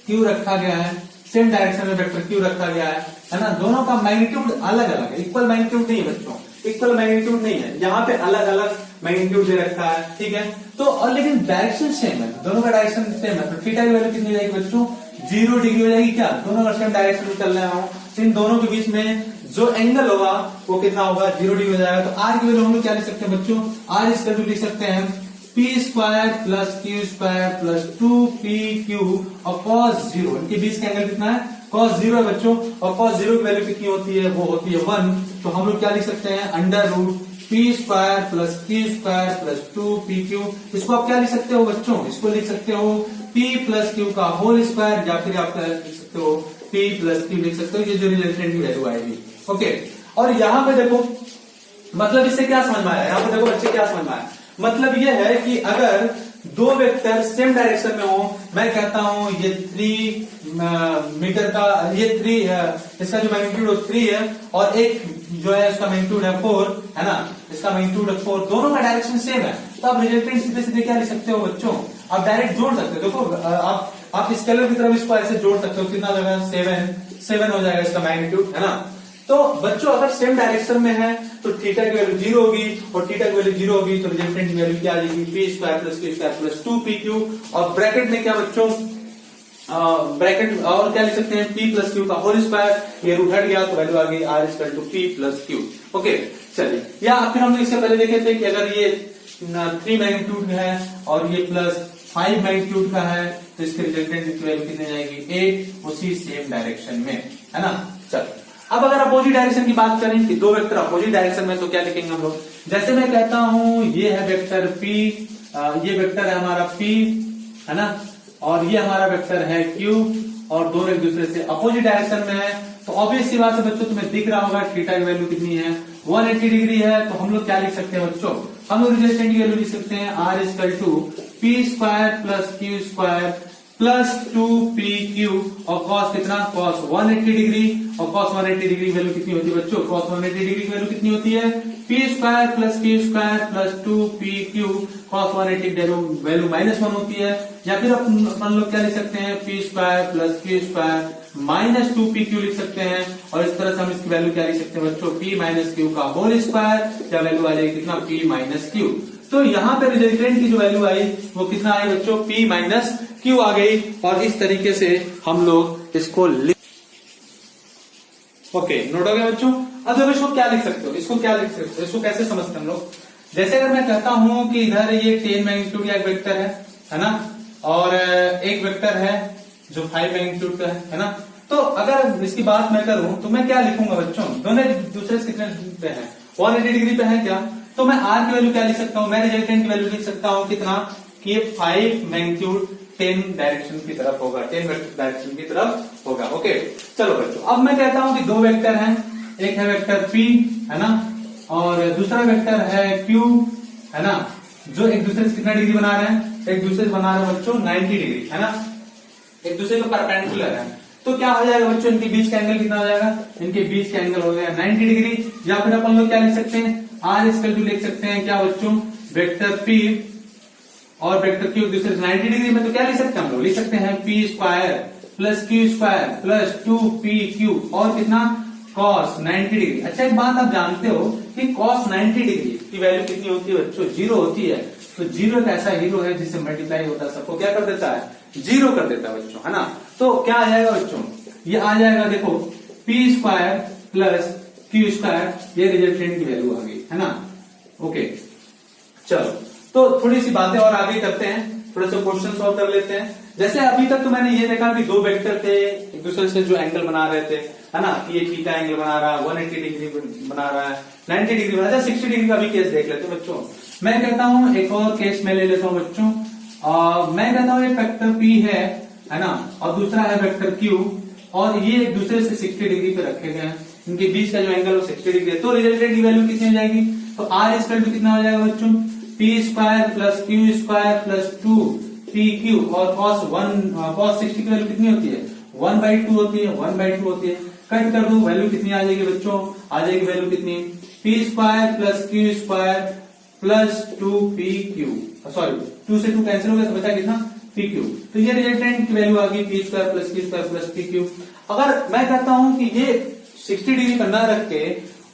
Q रखा गया है, सेम डायरेक्शन में वेक्टर Q रखा गया है ना, दोनों का मैग्नीट्यूड अलग अलग है, इक्वल मैग्नीट्यूड नहीं है बच्चों, इक्वल मैग्नीट्यूड नहीं है, यहाँ पे अलग अलग मैग्नीट्यूड दे रखा है, ठीक है। तो और लेकिन डायरेक्शन सेम है, दोनों का डायरेक्शन सेम है, तो थीटा की वैल्यू कितनी जाएगी बच्चों, 0 डिग्री हो जाएगी क्या, दोनों अगर सेम डायरेक्शन में चल रहे हो तो इन दोनों के बीच में जो एंगल होगा वो कितना होगा, 0 डिग्री हो जाएगा। तो आर की वैल्यू हम लोग क्या लिख सकते हैं बच्चों, आर इस वैल्यू लिख सकते हैं P square plus Q square plus 2pq और cos 0, इनके बीच का एंगल कितना है, cos 0 है बच्चों, और cos 0 की वैल्यू कितनी होती है, वो होती है 1। तो हम लोग क्या लिख सकते हैं, under root P square plus Q square plus 2pq। इसको आप क्या लिख सकते हो बच्चों, इसको लिख सकते हो p प्लस क्यू का होल स्क्वायर, या फिर आप लिख सकते हो p प्लस क्यू लिख सकते हो, ये जो रिजल्टेंट की वैल्यू आएगी। ओके, और यहाँ पे देखो मतलब इससे क्या समझ में आया, यहाँ पे देखो बच्चे क्या समझ में आया, मतलब ये है कि अगर दो वेक्टर सेम डायरेक्शन में हो, मैं कहता हूं ये 3 मीटर का, ये 3 इसका जो मैग्नीट्यूड 3 है और एक जो है इसका मैग्नीट्यूड है 4 है ना, इसका मैग्नीट्यूड 4, दोनों का डायरेक्शन सेम है, तो आप रिजल्टेंट सीधे सीधे क्या लिख सकते हो बच्चों, आप डायरेक्ट जोड़ सकते हो। देखो आप स्केलर की तरफ इसको ऐसे जोड़ सकते हो, कितना जगह 7 हो जाएगा इसका मैग्नीट्यूड है ना। तो बच्चों अगर सेम डायरेक्शन में है तो थीटा की वैल्यू 0 होगी और थीटा की वैल्यू 0 होगी, तो रिजल्टेंट की वैल्यू क्या आ जाएगी, P square plus Q square plus 2pq, और ब्रैकेट में क्या बच्चों, ब्रैकेट और क्या लिख सकते हैं, p प्लस क्यू का होल स्क्वायर, ये रूट हट गया तो वैल्यू आ गई r equal to p plus Q. Okay चलिए, या फिर हमने इससे पहले देखे थे कि अगर ये 3 मैग्नीट्यूड है और ये प्लस 5 मैग्नीट्यूड का है तो इसके रिजल्टेंट की वैल्यू कितनी जाएगी, 8, उसी सेम डायरेक्शन में है ना। चलो अब अगर अपोजिट डायरेक्शन की बात करें कि दो वेक्टर अपोजिट डायरेक्शन में, तो क्या लिखेंगे हम लोग, जैसे मैं कहता हूं ये है वेक्टर P, ये वेक्टर है हमारा P है ना, और ये हमारा वेक्टर है Q, और दोनों एक दूसरे से अपोजिट डायरेक्शन में है, तो ऑब्वियस सी बात है बच्चों, तुम्हें दिख रहा होगा थीटा की वैल्यू कितनी है, 180 डिग्री है। तो हम लोग क्या लिख सकते हैं बच्चों, हम लोग रिजल्टेंट की वैल्यू लिख सकते हैं r equal to P square plus Q square plus 2pq, और cos कितना, cos 180 डिग्री, और cos 180 डिग्री वैल्यू कितनी होती है बच्चों, cos 180 डिग्री की वैल्यू कितनी होती है, p square plus Q square plus 2pq, cos 180 value -1 होती है। या फिर अपन लोग क्या लिख सकते हैं, p square plus Q square minus 2pq लिख सकते हैं, और इस तरह से हम इसकी वैल्यू क्या लिख सकते हैं बच्चों, p माइनस क्यू का होल स्क्वायर, क्या वैल्यू आ जाएगी कितना, p माइनस क्यू। तो यहाँ पे रिजल्टेंट की जो वैल्यू आई वो कितना आई बच्चों, p माइनस क्यू आ गई, और इस तरीके से हम लोग इसको लिख, ओके नोट हो गया बच्चों। अब देखो इसको क्या लिख सकते हो, इसको क्या लिख सकते हो, इसको कैसे समझते हैं हम लोग, जैसे अगर मैं कहता हूं कि इधर ये 10 मैग्नीट्यूड का एक वेक्टर है ना, और एक वेक्टर है जो 5 मैग्नीट्यूड का है ना, तो अगर इसकी बात मैं करूं तो मैं क्या लिखूंगा बच्चों, दोनों दूसरे से कितने पे है, 180 डिग्री पे है क्या, तो मैं r की वैल्यू क्या लिख सकता हूं, मैं रिजल्टेंट की वैल्यू लिख सकता हूं कितना, कि ये 5 मैग्नीट्यूड 10 डायरेक्शन की तरफ होगा, 10 डायरेक्शन की तरफ होगा। ओके चलो बच्चों, अब मैं कहता हूं कि दो वेक्टर हैं, एक है वेक्टर P है ना, और दूसरा वेक्टर है Q है ना, जो एक दूसरे से कितना डिग्री बना रहे हैं, एक दूसरे से बना रहे हैं बच्चों 90 डिग्री है ना, एक दूसरे को परपेंडिकुलर है, तो क्या हो जाएगा बच्चों, इनके बीच का एंगल कितना हो जाएगा, इनके बीच का एंगल हो गया 90 डिग्री। या फिर अपन लोग क्या लिख सकते हैं, r इक्वल टू लिख सकते हैं क्या बच्चों, वेक्टर P और वेक्टर Q दूसरे 90 डिग्री में, तो क्या लिख सकते हैं हम लोग, लिख सकते हैं p square plus Q square plus 2pq, और कितना, cos 90 डिग्री। अच्छा एक बात आप जानते हो कि cos 90 डिग्री की वैल्यू कितनी होती है बच्चों, 0 होती है। तो 0 एक ऐसा हीरो है जिससे मल्टीप्लाई होता है, सबको क्या कर देता है, 0 कर देता है बच्चों है ना। तो क्या आ जाएगा बच्चों, ये आ जाएगा देखो p square plus Q square, ये रिजल्टेंट की वैल्यू आ गई है ना। ओके चलो, तो थोड़ी सी बातें और आगे करते हैं, थोड़ा सा क्वेश्चन सॉल्व कर लेते हैं। जैसे अभी तक तो मैंने ये देखा कि दो वेक्टर थे, एक दूसरे से जो एंगल बना रहे थे है ना, कि ये थीटा एंगल बना रहा है, 180 डिग्री बना रहा है, 90 डिग्री बना रहा है, 60 डिग्री का भी केस देख लेते हैं बच्चों। मैं कहता हूं एक और केस में ले लेता हूं बच्चों, मैं कहता हूं एक वेक्टर P है ना, और दूसरा है वेक्टर Q, और ये एक दूसरे से 60 डिग्री पे रखे गए हैं, इनके बीच का जो एंगल वो 60 डिग्री है, तो रिजल्टेंट की वैल्यू कितनी हो जाएगी, तो r इक्वल टू कितना हो जाएगा बच्चों, p square plus Q square plus 2pq, और cos 60 की वैल्यू कितनी होती है, 1/2 होती है, 1/2 होती है, कट कर दो वैल्यू कितनी आ जाएगी बच्चों, आ जाएगी वैल्यू कितनी, p square plus Q square plus 2pq, sorry 2 से 2 कैंसिल हो गया तो बचा कितना, pq। तो ये रिजल्टेंट की वैल्यू आ गई p square plus Q square plus pq। अगर मैं कहता हूं कि ये 60 डिग्री पर न रख के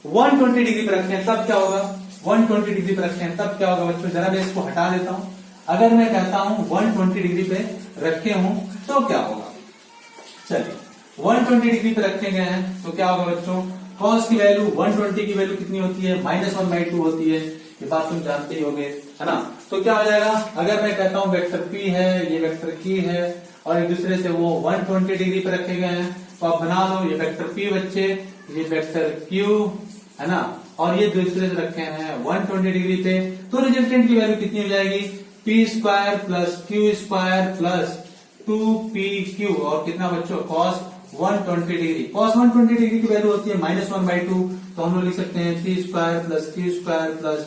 120 डिग्री पर रखते हैं तब क्या होगा, 120 डिग्री पर रखते हैं तब क्या होगा बच्चों, जरा मैं इसको हटा देता हूं। अगर मैं कहता हूं 120 डिग्री पे रखे हूं तो क्या होगा, चलिए 120 डिग्री पे रखे गए हैं तो क्या होगा बच्चों, cos की वैल्यू 120 की वैल्यू कितनी होती है, -1/2 होती है, ये बात तुम जानते ही होगे, है ना। तो क्या हो जाएगा, अगर मैं कहता हूं वेक्टर P है, ये वेक्टर Q है और एक दूसरे से वो 120 डिग्री पे रखे गए हैं, तो आप बना लो, ये वेक्टर P बच्चे, ये वेक्टर Q है ना, और ये दूसरे से रखे हैं 120 डिग्री पे, तो रिजल्टेंट की वैल्यू कितनी हो जाएगी, p² plus q² plus 2pq और कितना बच्चों, cos 120 डिग्री। cos 120 डिग्री की वैल्यू होती है -1/2, तो हम लोग लिख सकते हैं p² plus q² plus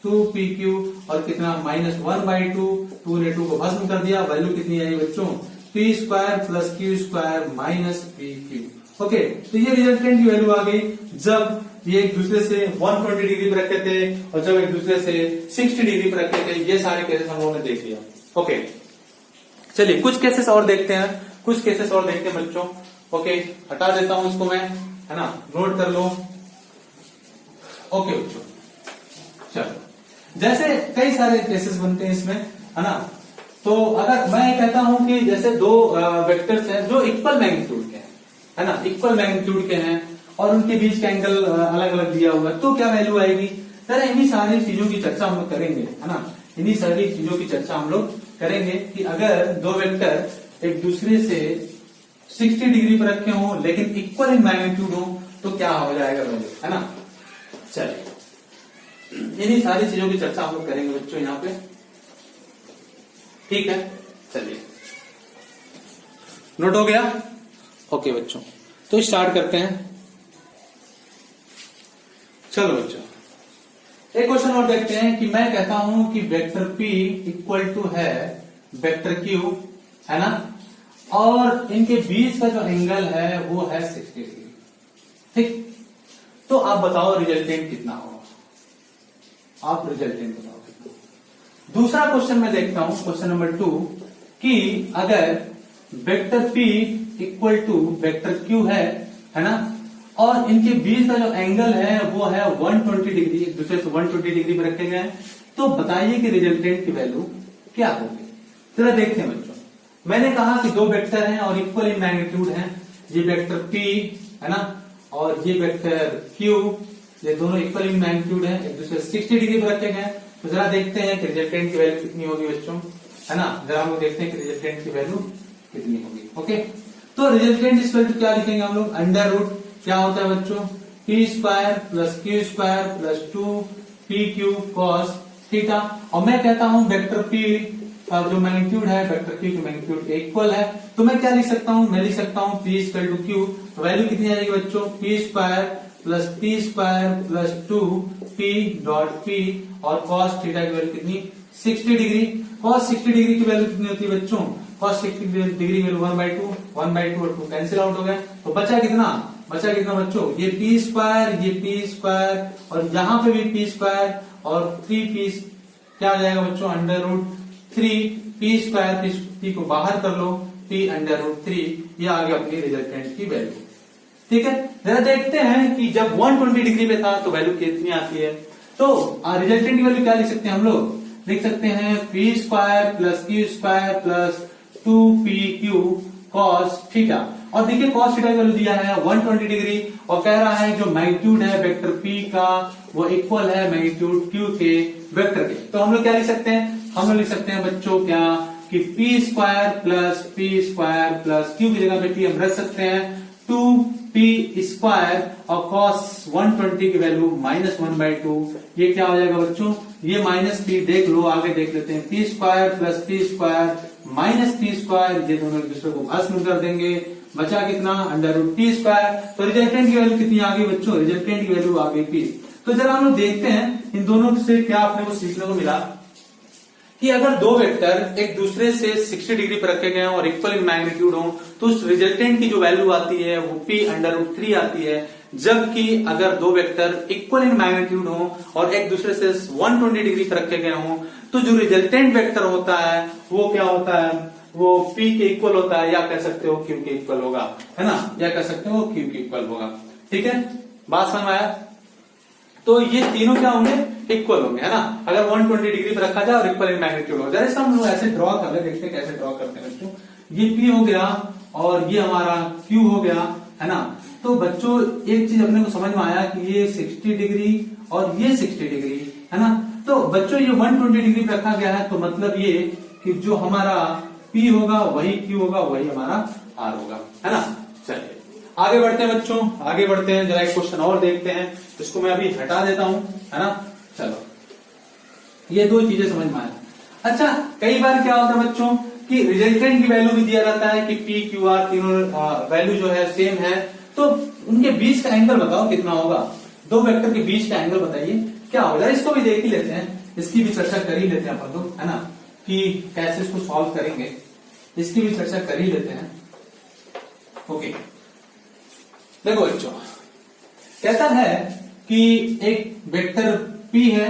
2pq और कितना -1/2, 2 ने 2 को भस्म कर दिया, वैल्यू कितनी आई बच्चों, p² plus q² minus pq। Okay, तो ये रिजल्टेंट की वैल्यू आ गई जब ये एक दूसरे से 120 डिग्री पे रखे थे और जब एक दूसरे से 60 डिग्री पे रखे थे। ये सारे केसेस हम लोगों ने देख लिया। ओके, चलिए कुछ केसेस और देखते हैं, कुछ केसेस और देखते हैं बच्चों। ओके, हटा देता हूं इसको मैं, है ना, नोट कर लो। ओके बच्चों, चलो जैसे कई सारे केसेस बनते हैं इसमें, है ना। तो अगर मैं कहता हूं कि जैसे दो वेक्टर्स हैं जो इक्वल मैग्नीट्यूड के हैं, है ना, इक्वल मैग्नीट्यूड के हैं और उनके बीच का एंगल अलग अलग दिया हुआ है, तो क्या वैल्यू आएगी। जरा इन्हीं सारी चीजों की चर्चा हम लोग करेंगे, है ना, इन्हीं सारी चीजों की चर्चा हम लोग करेंगे कि अगर दो वेक्टर एक दूसरे से 60 डिग्री पर रखे हों लेकिन इक्वल इन मैग्नीट्यूड हो तो क्या हो जाएगा वैल्यू, है ना। चलिए इन्हीं सारी चीजों की चर्चा हम लोग करेंगे बच्चों यहाँ पे, ठीक है। चलिए नोट हो गया। ओके बच्चों, तो स्टार्ट करते हैं। चलो बच्चों एक क्वेश्चन और देखते हैं कि मैं कहता हूं कि वेक्टर P इक्वल टू है वेक्टर Q, है ना, और इनके बीच का जो एंगल है वो है 60 डिग्री, ठीक। तो आप बताओ रिजल्टेंट कितना होगा, आप रिजल्टेंट बताओ कितना। दूसरा क्वेश्चन मैं देखता हूं, क्वेश्चन नंबर 2, कि अगर vector P equal to vector Q है ना, और इनके बीच का जो एंगल है वो है 120 डिग्री, एक दूसरे से 120 डिग्री में रखे गए हैं, तो बताइए कि रिजल्टेंट की वैल्यू क्या होगी। जरा देखते हैं बच्चों, मैंने कहा कि दो वेक्टर हैं और इक्वल इन मैग्नीट्यूड हैं, ये वेक्टर P है ना और ये वेक्टर Q, ये दोनों इक्वल इन मैग्नीट्यूड हैं, एक दूसरे से 60 डिग्री पर रखे गए हैं। तो जरा देखते हैं कि रिजल्टेंट की वैल्यू कितनी होगी बच्चों, है ना। जरा हम लोग देखते हैं कि रिजल्टेंट की वैल्यू कितनी होगी। ओके, तो रिजल्टेंट इक्वल टू क्या लिखेंगे हम लोग, अंडर रूट क्या होता है बच्चों, p² plus q² plus 2pq cos theta. और मैं कहता हूं वेक्टर P का जो मैग्नीट्यूड है वेक्टर Q की मैग्नीट्यूड इक्वल है, तो मैं क्या लिख सकता हूं, मैं लिख सकता हूं p इक्वल टू q, तो वैल्यू कितनी आएगी बच्चों, p² plus p² plus 2p dot p और cos थीटा की वैल्यू कितनी, 60 डिग्री। cos 60 डिग्री की वैल्यू कितनी होती है बच्चों, cos 60 डिग्री की वैल्यू 1/2 और 2 कैंसिल आउट हो गए, तो बचा कितना बच्चों, ये p² ये p² और यहाँ पे भी p² और 3p क्या आ जाएगा बच्चों, अंडर रूट 3p², p को बाहर कर लो, p अंडर रूट 3, ये आ गया अपनी रिजल्टेंट की वैल्यू, ठीक है। जरा देखते हैं कि जब 120 डिग्री पे था तो वैल्यू कितनी आती है। तो रिजल्टेंट की वैल्यू क्या लिख सकते हैं, हम लोग लिख सकते हैं p² plus q² plus 2pq cos theta. और देखिए cos थीटा की वैल्यू दिया है 120 डिग्री और कह रहा है जो मैग्नीट्यूड है वेक्टर P का वो इक्वल है मैग्नीट्यूड Q के वेक्टर के। तो हम लोग क्या लिख सकते हैं, हम लोग लिख सकते हैं बच्चों क्या कि p² प्लस Q की जगह पे P हम रख सकते हैं 2p² और cos 120 की वैल्यू -1/2, ये क्या हो जाएगा बच्चों, ये -p देख लो, आगे देख लेते हैं, p² plus p² minus p², ये दोनों एक दूसरे को भस्म कर देंगे, बचा कितना, अंडर रूट t²। तो रिजल्टेंट की वैल्यू कितनी आ गई बच्चों, रिजल्टेंट की वैल्यू आ गई p। तो जरा हम लोग देखते हैं इन दोनों से क्या अपने को सीखने को मिला कि अगर दो वेक्टर एक दूसरे से 60 डिग्री पर रखे गए और इक्वल इन मैग्नीट्यूड हो तो उस रिजल्टेंट की जो वैल्यू आती है वो p अंडर रूट 3 आती है, जबकि अगर दो वेक्टर इक्वल इन मैग्नीट्यूड हो और एक दूसरे से 120 डिग्री पर रखे गए हों तो जो रिजल्टेंट वेक्टर होता है वो क्या होता है, वो p के इक्वल होता है, या कह सकते हो q के इक्वल होगा, है ना, या कह सकते हो q के इक्वल होगा, ठीक है। बात समझ में आया। तो ये तीनों क्या होंगे, इक्वल होंगे, है ना, अगर 120 डिग्री पर रखा जाए और इक्वल इन मैग्नीट्यूड हो जाए। इसका हम लोग ऐसे ड्रॉ कर ले, देखते हैं कैसे ड्रॉ करते हैं बच्चों। ये p हो गया और ये हमारा Q हो गया, है ना। तो बच्चों एक चीज अपने को समझ में आया कि ये 60 डिग्री और ये 60 डिग्री, है ना। तो बच्चों ये 120 डिग्री पे रखा गया है, तो मतलब ये कि जो हमारा P होगा वही Q होगा, वही हमारा R होगा, है ना। चलिए आगे बढ़ते हैं बच्चों, आगे बढ़ते हैं, जरा एक क्वेश्चन और देखते हैं, इसको मैं अभी हटा देता हूं, है ना। चलो ये दो चीजें समझ में आया। अच्छा कई बार क्या होता है बच्चों कि रिजल्टेंट की वैल्यू भी दिया जाता है कि P Q R तीनों वैल्यू जो है सेम है, तो उनके बीच का एंगल बताओ कितना होगा, दो वेक्टर के बीच का एंगल बताइए क्या होगा। इसको भी देख ही लेते हैं, इसकी भी चर्चा कर ही लेते हैं अपन लोग, है ना, कि कैसे इसको सॉल्व करेंगे, इसकी भी चर्चा कर ही लेते हैं। ओके देखो बच्चों, कहता है कि एक वेक्टर P है,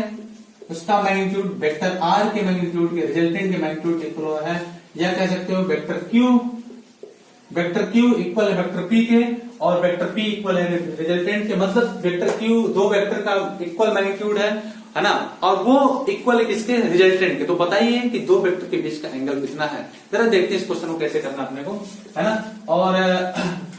उसका मैग्नीट्यूड वेक्टर R के मैग्नीट्यूड के रिजल्टेंट के मैग्नीट्यूड इक्वल है, या कह सकते हो वेक्टर Q इक्वल है वेक्टर P के, और वेक्टर P इक्वल है रिजल्टेंट के, मतलब वेक्टर Q दो वेक्टर का इक्वल मैग्नीट्यूड है ना, और वो इक्वल है किसके, रिजल्टेंट के। तो बताइए कि दो वेक्टर के बीच का एंगल कितना है, जरा देखते हैं इस क्वेश्चन को कैसे करना अपने को, है ना। और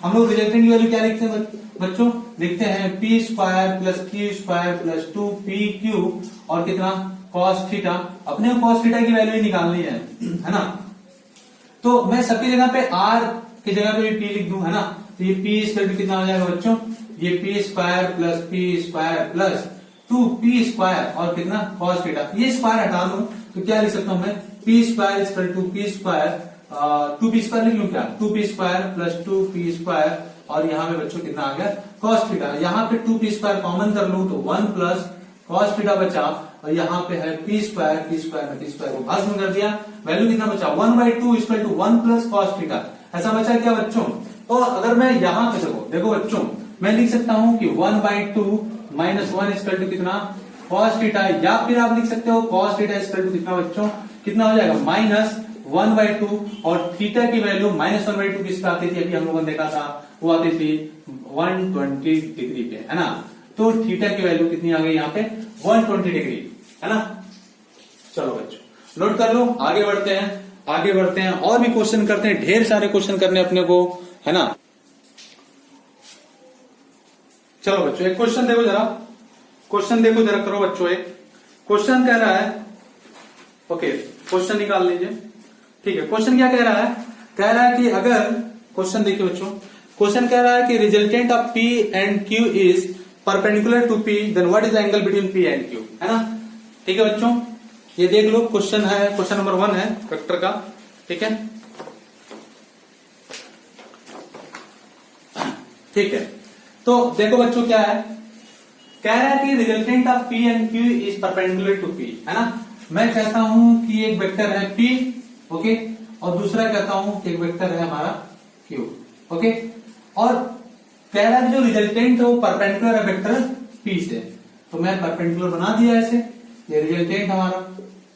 हम लोग रिजल्टेंट की वैल्यू क्या लिखते हैं बच्चों, लिखते हैं P square plus Q square plus 2PQ और कितना cos थीटा। अपने को cos थीटा की वैल्यू निकालनी है ना। तो मैं सबकी जगह पे R की जगह पे भी P लिख दूं, है ना। तो ये P स्क्वायर कितना हो जाएगा बच्चों, ये P square plus 2P square और कितना cos थीटा। ये स्क्वायर हटा दूं तो क्या लिख सकता हूं मैं, P square equal to P square 2P square लिख लूं क्या, 2P square plus 2P square और यहाँ पे बच्चों कितना आ गया cos थीटा। यहाँ पे 2P स्क्वायर कॉमन कर लूं तो 1 प्लस cos थीटा बचा, और यहाँ पे है P स्क्वायर में P स्क्वायर को भाग में कर दिया, वैल्यू कितना बचा 1/2 equal to 1 plus cos theta. ऐसा बचा क्या बच्चों। तो अगर मैं यहाँ पे देखो बच्चों, मैं लिख सकता हूँ कि 1/2 माइनस 1 इक्वल टू कितना cos थीटा, या फिर आप लिख सकते हो cos थीटा इक्वल टू कितना बच्चों, कितना हो जाएगा माइनस 1/2, और थीटा की वैल्यू माइनस 1/2 किस पे आती थी, अभी हम लोगों ने देखा था, वो आती थी 120 डिग्री पे, है ना। तो थीटा की वैल्यू कितनी आ गई यहाँ पे 120 डिग्री, है ना। चलो बच्चों नोट कर लो, आगे बढ़ते हैं और भी क्वेश्चन करते हैं, ढेर सारे क्वेश्चन करने अपने को, है ना। चलो बच्चों एक क्वेश्चन देखो जरा करो बच्चों। एक क्वेश्चन कह रहा है, ओके क्वेश्चन निकाल लीजिए, ठीक है। क्वेश्चन क्या कह रहा है कि अगर, क्वेश्चन देखिए बच्चों, क्वेश्चन कह रहा है कि resultant of P and Q is perpendicular to P, then what is the angle between P and Q, है ना। ठीक है बच्चों, ये देख लो, क्वेश्चन है, क्वेश्चन नंबर 1 है वेक्टर का, ठीक है। ठीक है, तो देखो बच्चों क्या है, कह रहा है कि resultant of P and Q is perpendicular to P, है ना। मैं कहता हूं कि एक वेक्टर है P, ओके, और दूसरा कहता हूं कि एक वेक्टर है हमारा Q, ओके, और कह रहा है जो रिजल्टेंट है वो परपेंडिकुलर है वेक्टर P से, तो मैं परपेंडिकुलर बना दिया ऐसे, ये रिजल्टेंट हमारा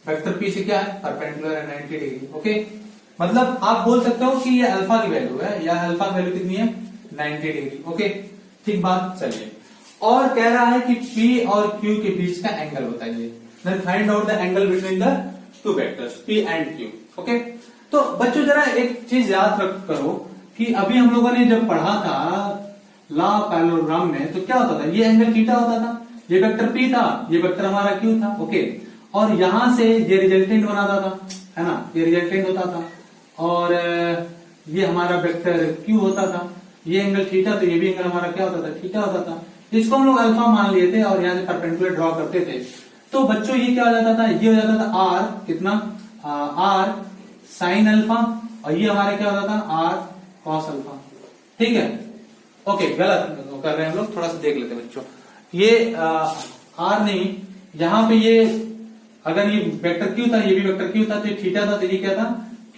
वेक्टर P से क्या है परपेंडिकुलर है 90 डिग्री, ओके। मतलब आप बोल सकते हो कि ये अल्फा की वैल्यू है, या अल्फा की वैल्यू कितनी है 90 डिग्री, ओके, ठीक बात। चलिए, और कह रहा है कि P और Q के बीच का एंगल बताइए, then find out the angle between the two vectors P and Q, okay. तो बच्चों जरा एक चीज याद रख करो कि अभी हम लोगों ने जब पढ़ा था लॉ ऑफ पैरेललोग्राम में, तो क्या होता था, ये एंगल थीटा होता था, ये वेक्टर P था, ये वेक्टर हमारा Q था, ओके, और यहां से ये रिजल्टेंट बनाता था, है ना, ये रिजल्टेंट होता था, और ये हमारा वेक्टर Q होता था, ये एंगल थीटा, तो ये भी एंगल हमारा क्या होता था, थीटा होता था। इसको हम लोग अल्फा मान लिए थे और यहाँ से परपेंडिकुलर ड्रॉ करते थे, तो बच्चों ये क्या हो जाता था, ये हो जाता था R कितना R साइन अल्फा, और ये हमारे क्या होता था R कॉस अल्फा, ठीक है। ओके, गलत कर रहे हैं हम लोग, थोड़ा सा देख लेते हैं बच्चों, ये R नहीं, यहाँ पे ये अगर ये वेक्टर Q था, ये भी वेक्टर Q था, तो ये थीटा था, तो ये क्या था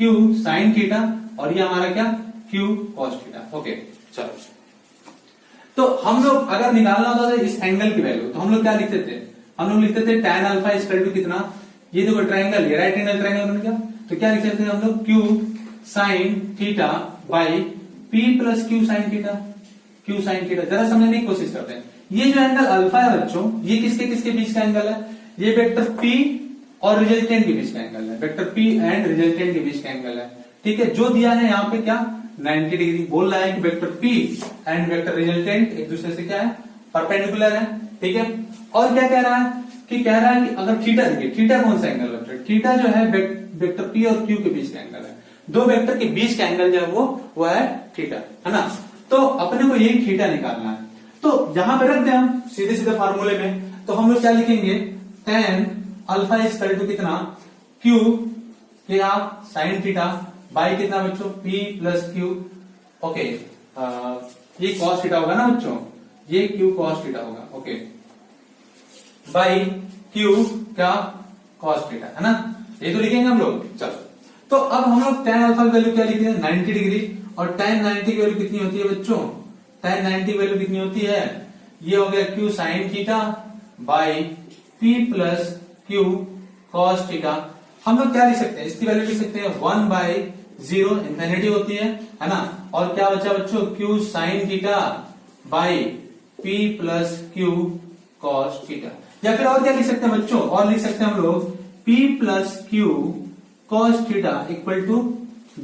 Q साइन थीटा, और ये हमारा क्या Q कॉस थीटा, ओके। चलो, तो हम लोग अगर निकालना होता था इस एंगल की वैल्यू, तो हम लोग क्या लिखते थे, हम लोग लिखते थे tan अल्फा इक्वल टू कितना, ये देखो ट्रायंगल, ये राइट एंगल ट्रायंगल बन गया, तो क्या लिख सकते थे हम लोग Q sign theta by P plus Q sine theta, Q sine theta. जरा समझने की कोशिश करते हैं, ये जो एंगल अल्फा है बच्चों, ये किसके किसके बीच का एंगल है, ये वेक्टर P और रिजल्टेंट के बीच का एंगल है, वेक्टर P एंड रिजल्टेंट के बीच का एंगल है, ठीक है। जो दिया है यहाँ पे क्या 90 डिग्री। बोल रहा है कि vector P and vector resultant एक दूसरे से क्या है, परपेंडिकुलर है, ठीक है। और क्या कह रहा है कि कह रहा है कि अगर थीटा देखिए, थीटा कौन सा एंगल है, थीटा जो है वेक्टर P और Q के बीच का एंगल है, दो वेक्टर के बीच का एंगल जो है वो है थीटा, है ना। तो अपने को यही थीटा निकालना है। तो यहां पे रख दे हम सीधे सीधे फार्मूले में, तो हम लोग क्या लिखेंगे, tan alpha is equal to कितना, Q क्या साइन थीटा बाई कितना बच्चों, P प्लस Q, ओके। ये cos थीटा होगा ना बच्चों, ये Q cos थीटा होगा, ओके, बाई Q क्या cos थीटा, है ना। ये तो लिखेंगे हम लोग। चलो, तो अब हम लोग tan अल्फा की वैल्यू क्या लिखेंगे, 90 डिग्री, और tan 90 की वैल्यू कितनी होती है बच्चों, tan 90 की वैल्यू कितनी होती है, ये हो गया Q sign theta by P plus Q cos theta. हम लोग क्या लिख सकते हैं, इसकी वैल्यू लिख सकते हैं 1/0, इंफिनिटी होती है ना। और क्या बचा बच्चों, Q sign theta by P plus Q cos theta. या फिर और क्या लिख सकते हैं बच्चों, और लिख सकते हैं हम लोग P plus Q cos theta equal to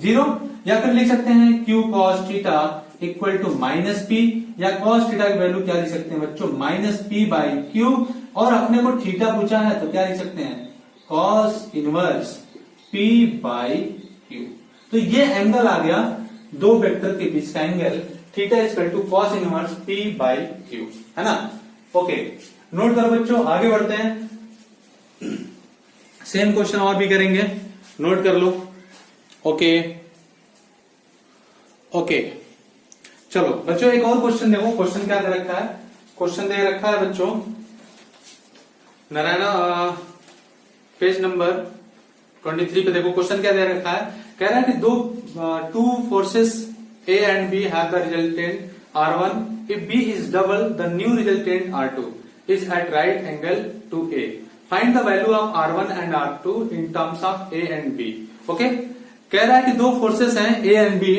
0, या फिर लिख सकते हैं Q cos theta equal to minus P, या cos थीटा की वैल्यू क्या लिख सकते हैं बच्चों, माइनस P बाई Q, और अपने को थीटा पूछा है तो क्या लिख सकते हैं, cos inverse P by Q। तो ये एंगल आ गया दो वेक्टर के बीच का angle, theta equal to cos inverse P by Q, है ना। ओके, नोट करो बच्चों, आगे बढ़ते हैं, सेम क्वेश्चन और भी करेंगे, नोट कर लो। ओके ओके, चलो बच्चों एक और क्वेश्चन देखो, क्वेश्चन क्या दे रखा है, क्वेश्चन दे रखा है बच्चों नारायणा पेज नंबर 23 पे देखो, क्वेश्चन क्या दे रखा है, कह रहा है कि two forces A and B have the resultant R1. If B is double, the new resultant R2 is at right angle to A. Find the value of R1 and R2 in terms of A and B. Okay? कह रहा है कि दो फोर्सेस हैं A and B।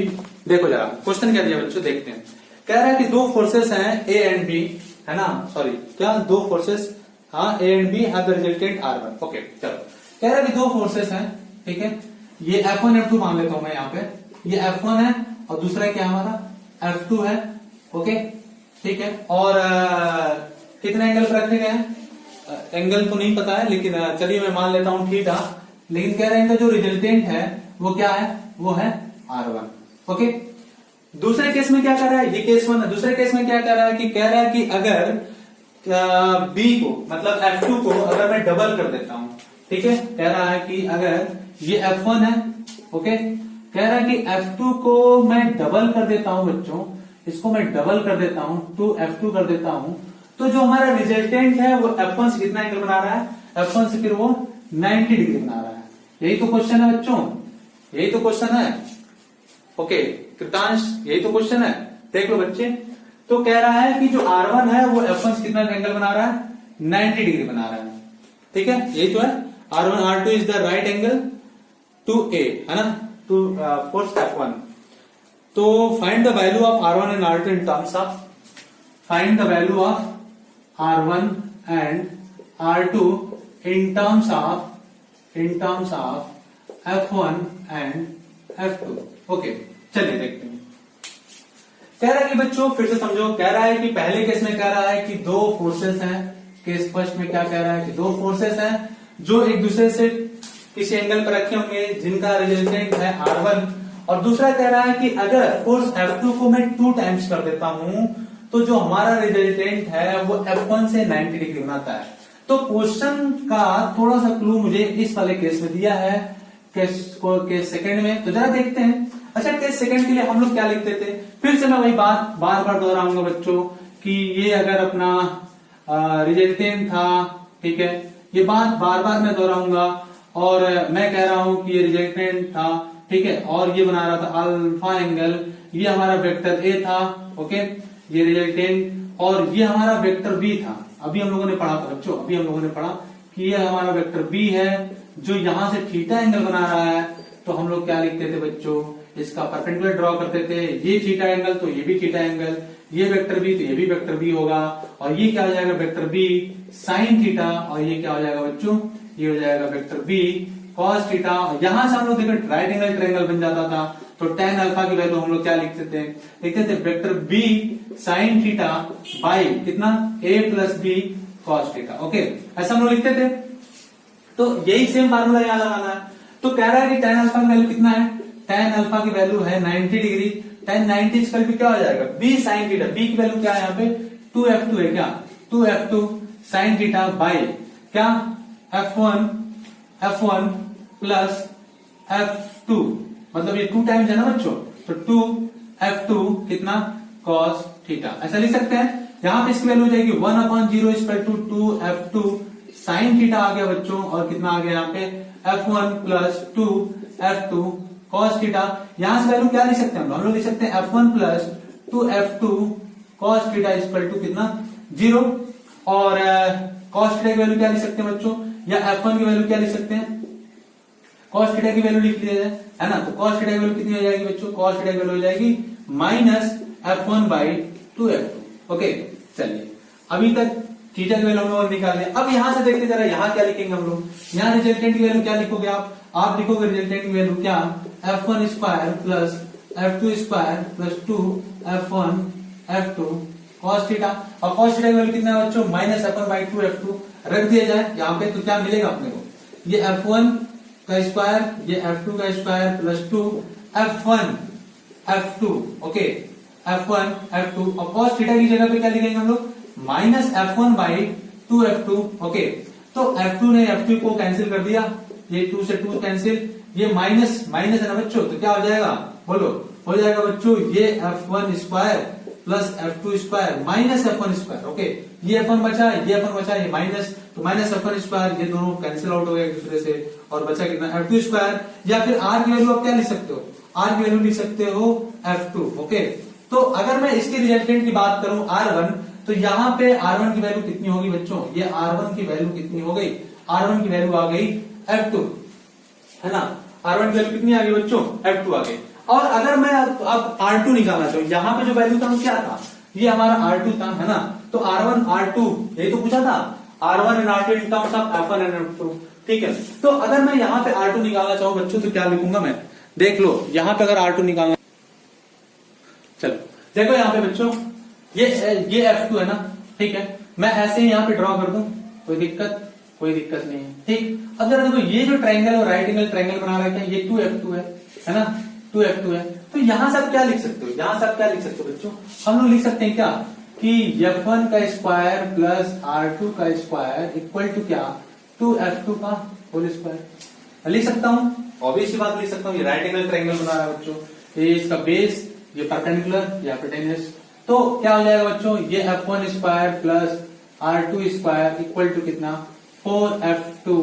देखो जरा क्वेश्चन क्या दिया बच्चों, देखते हैं। कह रहा है कि दो फोर्सेस हैं A and B, है ना, सॉरी क्या, दो फोर्सेस, हाँ, A and B have the resultant R1. Okay, चलो, कह रहा है कि दो फोर्सेस हैं, ठीक है, ये F1 F2 मान लेता हूं मैं यहाँ पे, ये F1 है और दूसरा क्या हमारा F2 है, ओके, ठीक है। और कितने एंगल पर रखे गए हैं, एंगल तो नहीं पता है, लेकिन चलिए मैं मान लेता हूं थीटा, लेकिन कह रहे हैं कि जो रिजल्टेंट है वो क्या है, वो है R1, ओके। दूसरे केस में क्या कर रहा है, ये केस 1 है, दूसरे केस में क्या कर रहा है कि कह रहा है कि अगर B को मतलब F2 को अगर मैं डबल कर देता हूं, ठीक है, कह रहा है कि अगर ये F1 है, ओके, कह रहा है कि F2 को मैं डबल कर देता हूं बच्चों, इसको मैं डबल कर देता हूं, 2F2 कर देता हूं, तो जो हमारा रिजल्टेंट है वो F1 से कितना एंगल बना रहा है, F1 से फिर वो 90 डिग्री बना रहा है। यही तो क्वेश्चन है बच्चों, यही तो क्वेश्चन है, ओके कृतांश, यही तो क्वेश्चन है, देख लो बच्चे। तो कह रहा है कि जो R1 है वो F1 से कितना एंगल बना रहा है, 90 डिग्री बना रहा है, ठीक है, यही तो है। R1 R2 is the right angle to A, है ना, टू फोर्स F1। तो find the value of R1 and R2 in terms of, find the value of R1 and R2 in terms of F1 and F2। Okay, चलिए देखते हैं। कह रहा है कि बच्चों फिर से समझो, कह रहा है कि पहले केस में कह रहा है कि दो फोर्सेस हैं, केस फर्स्ट में क्या कह रहा है कि दो फोर्सेस हैं जो एक दूसरे से किसी एंगल पर रखे होंगे जिनका रिजल्टेंट है R1, और दूसरा कह रहा है कि अगर फोर्स F2 को मैं 2 टाइम्स कर देता हूं तो जो हमारा रिजल्टेंट है वो F1 से 90 डिग्री बनाता है। तो क्वेश्चन का थोड़ा सा क्लू मुझे इस वाले केस में दिया है, केस सेकंड में, तो जरा देखते हैं। अच्छा, केस सेकंड के लिए हम लोग क्या लिखते थे, फिर से मैं वही बात बार बार दोहराऊंगा बच्चों कि ये अगर अपना रिजल्टेंट था, ठीक है, ये बात बार बार मैं दोहराऊंगा, और मैं कह रहा हूं कि ये रिजल्टेंट था, ठीक है, और ये बना रहा था अल्फा एंगल, ये हमारा वेक्टर ए था, ओके, ये रिजल्टेंट, और ये हमारा वेक्टर बी था। अभी हम लोगों ने पढ़ा था बच्चों, अभी हम लोगों ने पढ़ा कि ये हमारा वेक्टर बी है जो यहां से थीटा एंगल बना रहा है, तो हम लोग क्या लिखते थे बच्चों, इसका परपेंडिकुलर ड्रॉ करते थे, ये थीटा एंगल तो ये भी थीटा एंगल, ये वेक्टर बी तो ये भी वेक्टर बी होगा, और ये क्या हो जाएगा वेक्टर बी साइन थीटा, और ये क्या हो जाएगा बच्चों, ये हो जाएगा वेक्टर बी कॉस थीटा। यहां से हम लोग देखो राइट एंगल ट्रायंगल बन जाता था, तो tan अल्फा की वैल्यू हम लोग क्या लिख सकते हैं, लिखते थे vector b sin theta by कितना a plus b cos theta. Okay, ऐसा हम लोग लिखते थे। तो यही सेम फार्मूला यहां लगाना है। तो कह रहा है कि tan अल्फा की वैल्यू कितना है, tan अल्फा की वैल्यू है 90 डिग्री। tan 90 इक्वल टू क्या हो जाएगा, b sin थीटा। b की वैल्यू क्या है यहाँ पे 2f2 है, क्या 2f2 sin थीटा बाई क्या f1 प्लस f2, मतलब ये 2 टाइम्स है ना बच्चों, तो 2f2 कितना cos थीटा, ऐसा लिख सकते हैं। यहां पे इसकी वैल्यू हो जाएगी 1/0 equal to 2f2 sin theta आ गया बच्चों, और कितना आ गया यहाँ पे f1 plus 2f2 cos theta. यहां से वैल्यू क्या लिख सकते हैं हम लोग लिख सकते हैं f1 plus 2f2 cos theta equal to कितना 0, और cos थीटा की वैल्यू क्या लिख सकते हैं बच्चों, या f1 की वैल्यू क्या लिख सकते हैं, cos थीटा की वैल्यू लिख लिया जाए, है ना। तो cos थीटा की वैल्यू कितनी हो जाएगी बच्चों, cos थीटा की वैल्यू हो जाएगी minus f1 by 2f2। Okay, चलिए अभी तक थीटा की वैल्यू हम लोग निकाल लिया। अब यहां से देखते जरा यहाँ क्या लिखेंगे हम लोग, यहाँ रिजल्टेंट की वैल्यू क्या लिखोगे आप लिखोगे रिजल्टेंट की वैल्यू क्या f1 square plus f2 square plus 2f1 f2 cos theta, और cos थीटा की वैल्यू कितना है बच्चों माइनस f1 बाई 2f2 रख दिया जाए यहाँ पे, तो क्या मिलेगा अपने को, ये f1 का स्क्वायर, ये f2 का square plus 2 f1 f2, okay f1 f2, और cos थीटा की जगह पे क्या लिखेंगे हम लोग minus f1 by 2f2। Okay, तो f2 ने f2 को कैंसिल कर दिया, ये 2 से 2 कैंसिल, ये माइनस माइनस है ना बच्चों, तो क्या हो जाएगा बोलो, हो जाएगा बच्चों ये f1 square plus f2 square minus f1 square. Okay, ये f1 बचा, ये f1 बचा, ये माइनस, तो माइनस f1 स्क्वायर, ये दोनों कैंसिल आउट हो गए एक दूसरे से, और बचा कितना f2 स्क्वायर, या फिर r की वैल्यू आप क्या लिख सकते हो, r की वैल्यू लिख सकते हो f2। ओके, तो अगर मैं इसके रिजल्टेंट की बात करूं r1, तो यहाँ पे r1 की वैल्यू कितनी होगी बच्चों, ये r1 की वैल्यू कितनी हो गई, r1 की वैल्यू आ गई f2, है ना। r1 की वैल्यू कितनी आ गई बच्चों, f2 आ गई। और अगर मैं अब r2 निकालना चाहूँ, यहाँ पे जो वैल्यू था वो क्या था, ये हमारा r2 था, है ना। तो r1 r2 यही तो पूछा था, r1 and r2 in terms of f1 and f2, ठीक है। तो अगर मैं यहाँ पे r2 निकालना चाहूँ बच्चों, तो क्या लिखूंगा मैं, देख लो यहाँ पे अगर r2 निकालना, चलो देखो यहाँ पे बच्चों ये f2 है ना, ठीक है। मैं ऐसे ही यहाँ पे ड्रॉ कर दूं, कोई दिक्कत नहीं है, ठीक। अब जरा देखो ये जो ट्रायंगल और राइट एंगल ट्रायंगल बना रहा है, क्या ये 2f2 है ना, 2f2 है। तो यहां से आप क्या लिख सकते हो, यहां से आप क्या लिख सकते हो बच्चों, हम लोग लिख सकते हैं क्या कि f1 का स्क्वायर प्लस r2 का स्क्वायर इक्वल टू क्या 2f2 का होल स्क्वायर लिख सकता हूं, ऑब्वियस बात लिख सकता हूं। ये राइट एंगल ट्रायंगल बना रहा है बच्चों, ये इसका बेस, ये परपेंडिकुलर, या हाइपोटेन्यूस, तो क्या हो जाएगा बच्चों, ये f1 square plus r2 square equal to कितना 4f2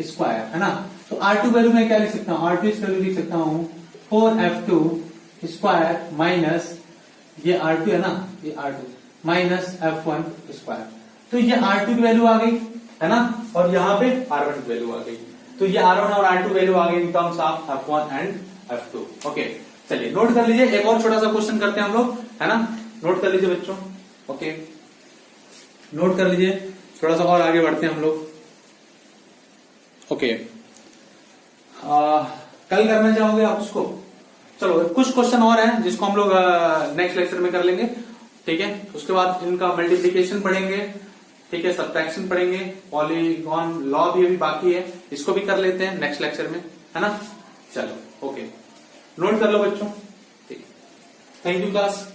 स्क्वायर, है ना। तो r2 वैल्यू में क्या लिख सकता हूँ, r2 की वैल्यू लिख सकता हूँ 4f2 स्क्वायर माइनस ये r2 है ना, ये r2 माइनस f1 स्क्वायर। तो ये r2 की वैल्यू आ गई, है ना, और यहाँ पे r1 की वैल्यू आ गई। तो ये r1 और r2 वैल्यू आ गई इन terms of f1 and f2। Okay, चलिए नोट कर लीजिए, एक और छोटा सा क्वेश्चन करते हैं हम लोग, है ना। नोट कर लीजिए बच्चों, ओके नोट कर लीजिए, थोड़ा सा और आगे बढ़ते हैं हम लोग। ओके, कल करना चाहोगे आप उसको, चलो कुछ क्वेश्चन और हैं जिसको हम लोग नेक्स्ट लेक्चर में कर लेंगे, ठीक है। उसके बाद इनका मल्टीप्लिकेशन पढ़ेंगे, ठीक है, सब्ट्रैक्शन पढ़ेंगे, पॉलीगॉन लॉ भी अभी बाकी है, इसको भी कर लेते हैं नेक्स्ट लेक्चर में, है ना। चलो ओके, नोट कर लो बच्चों, ठीक, थैंक यू क्लास।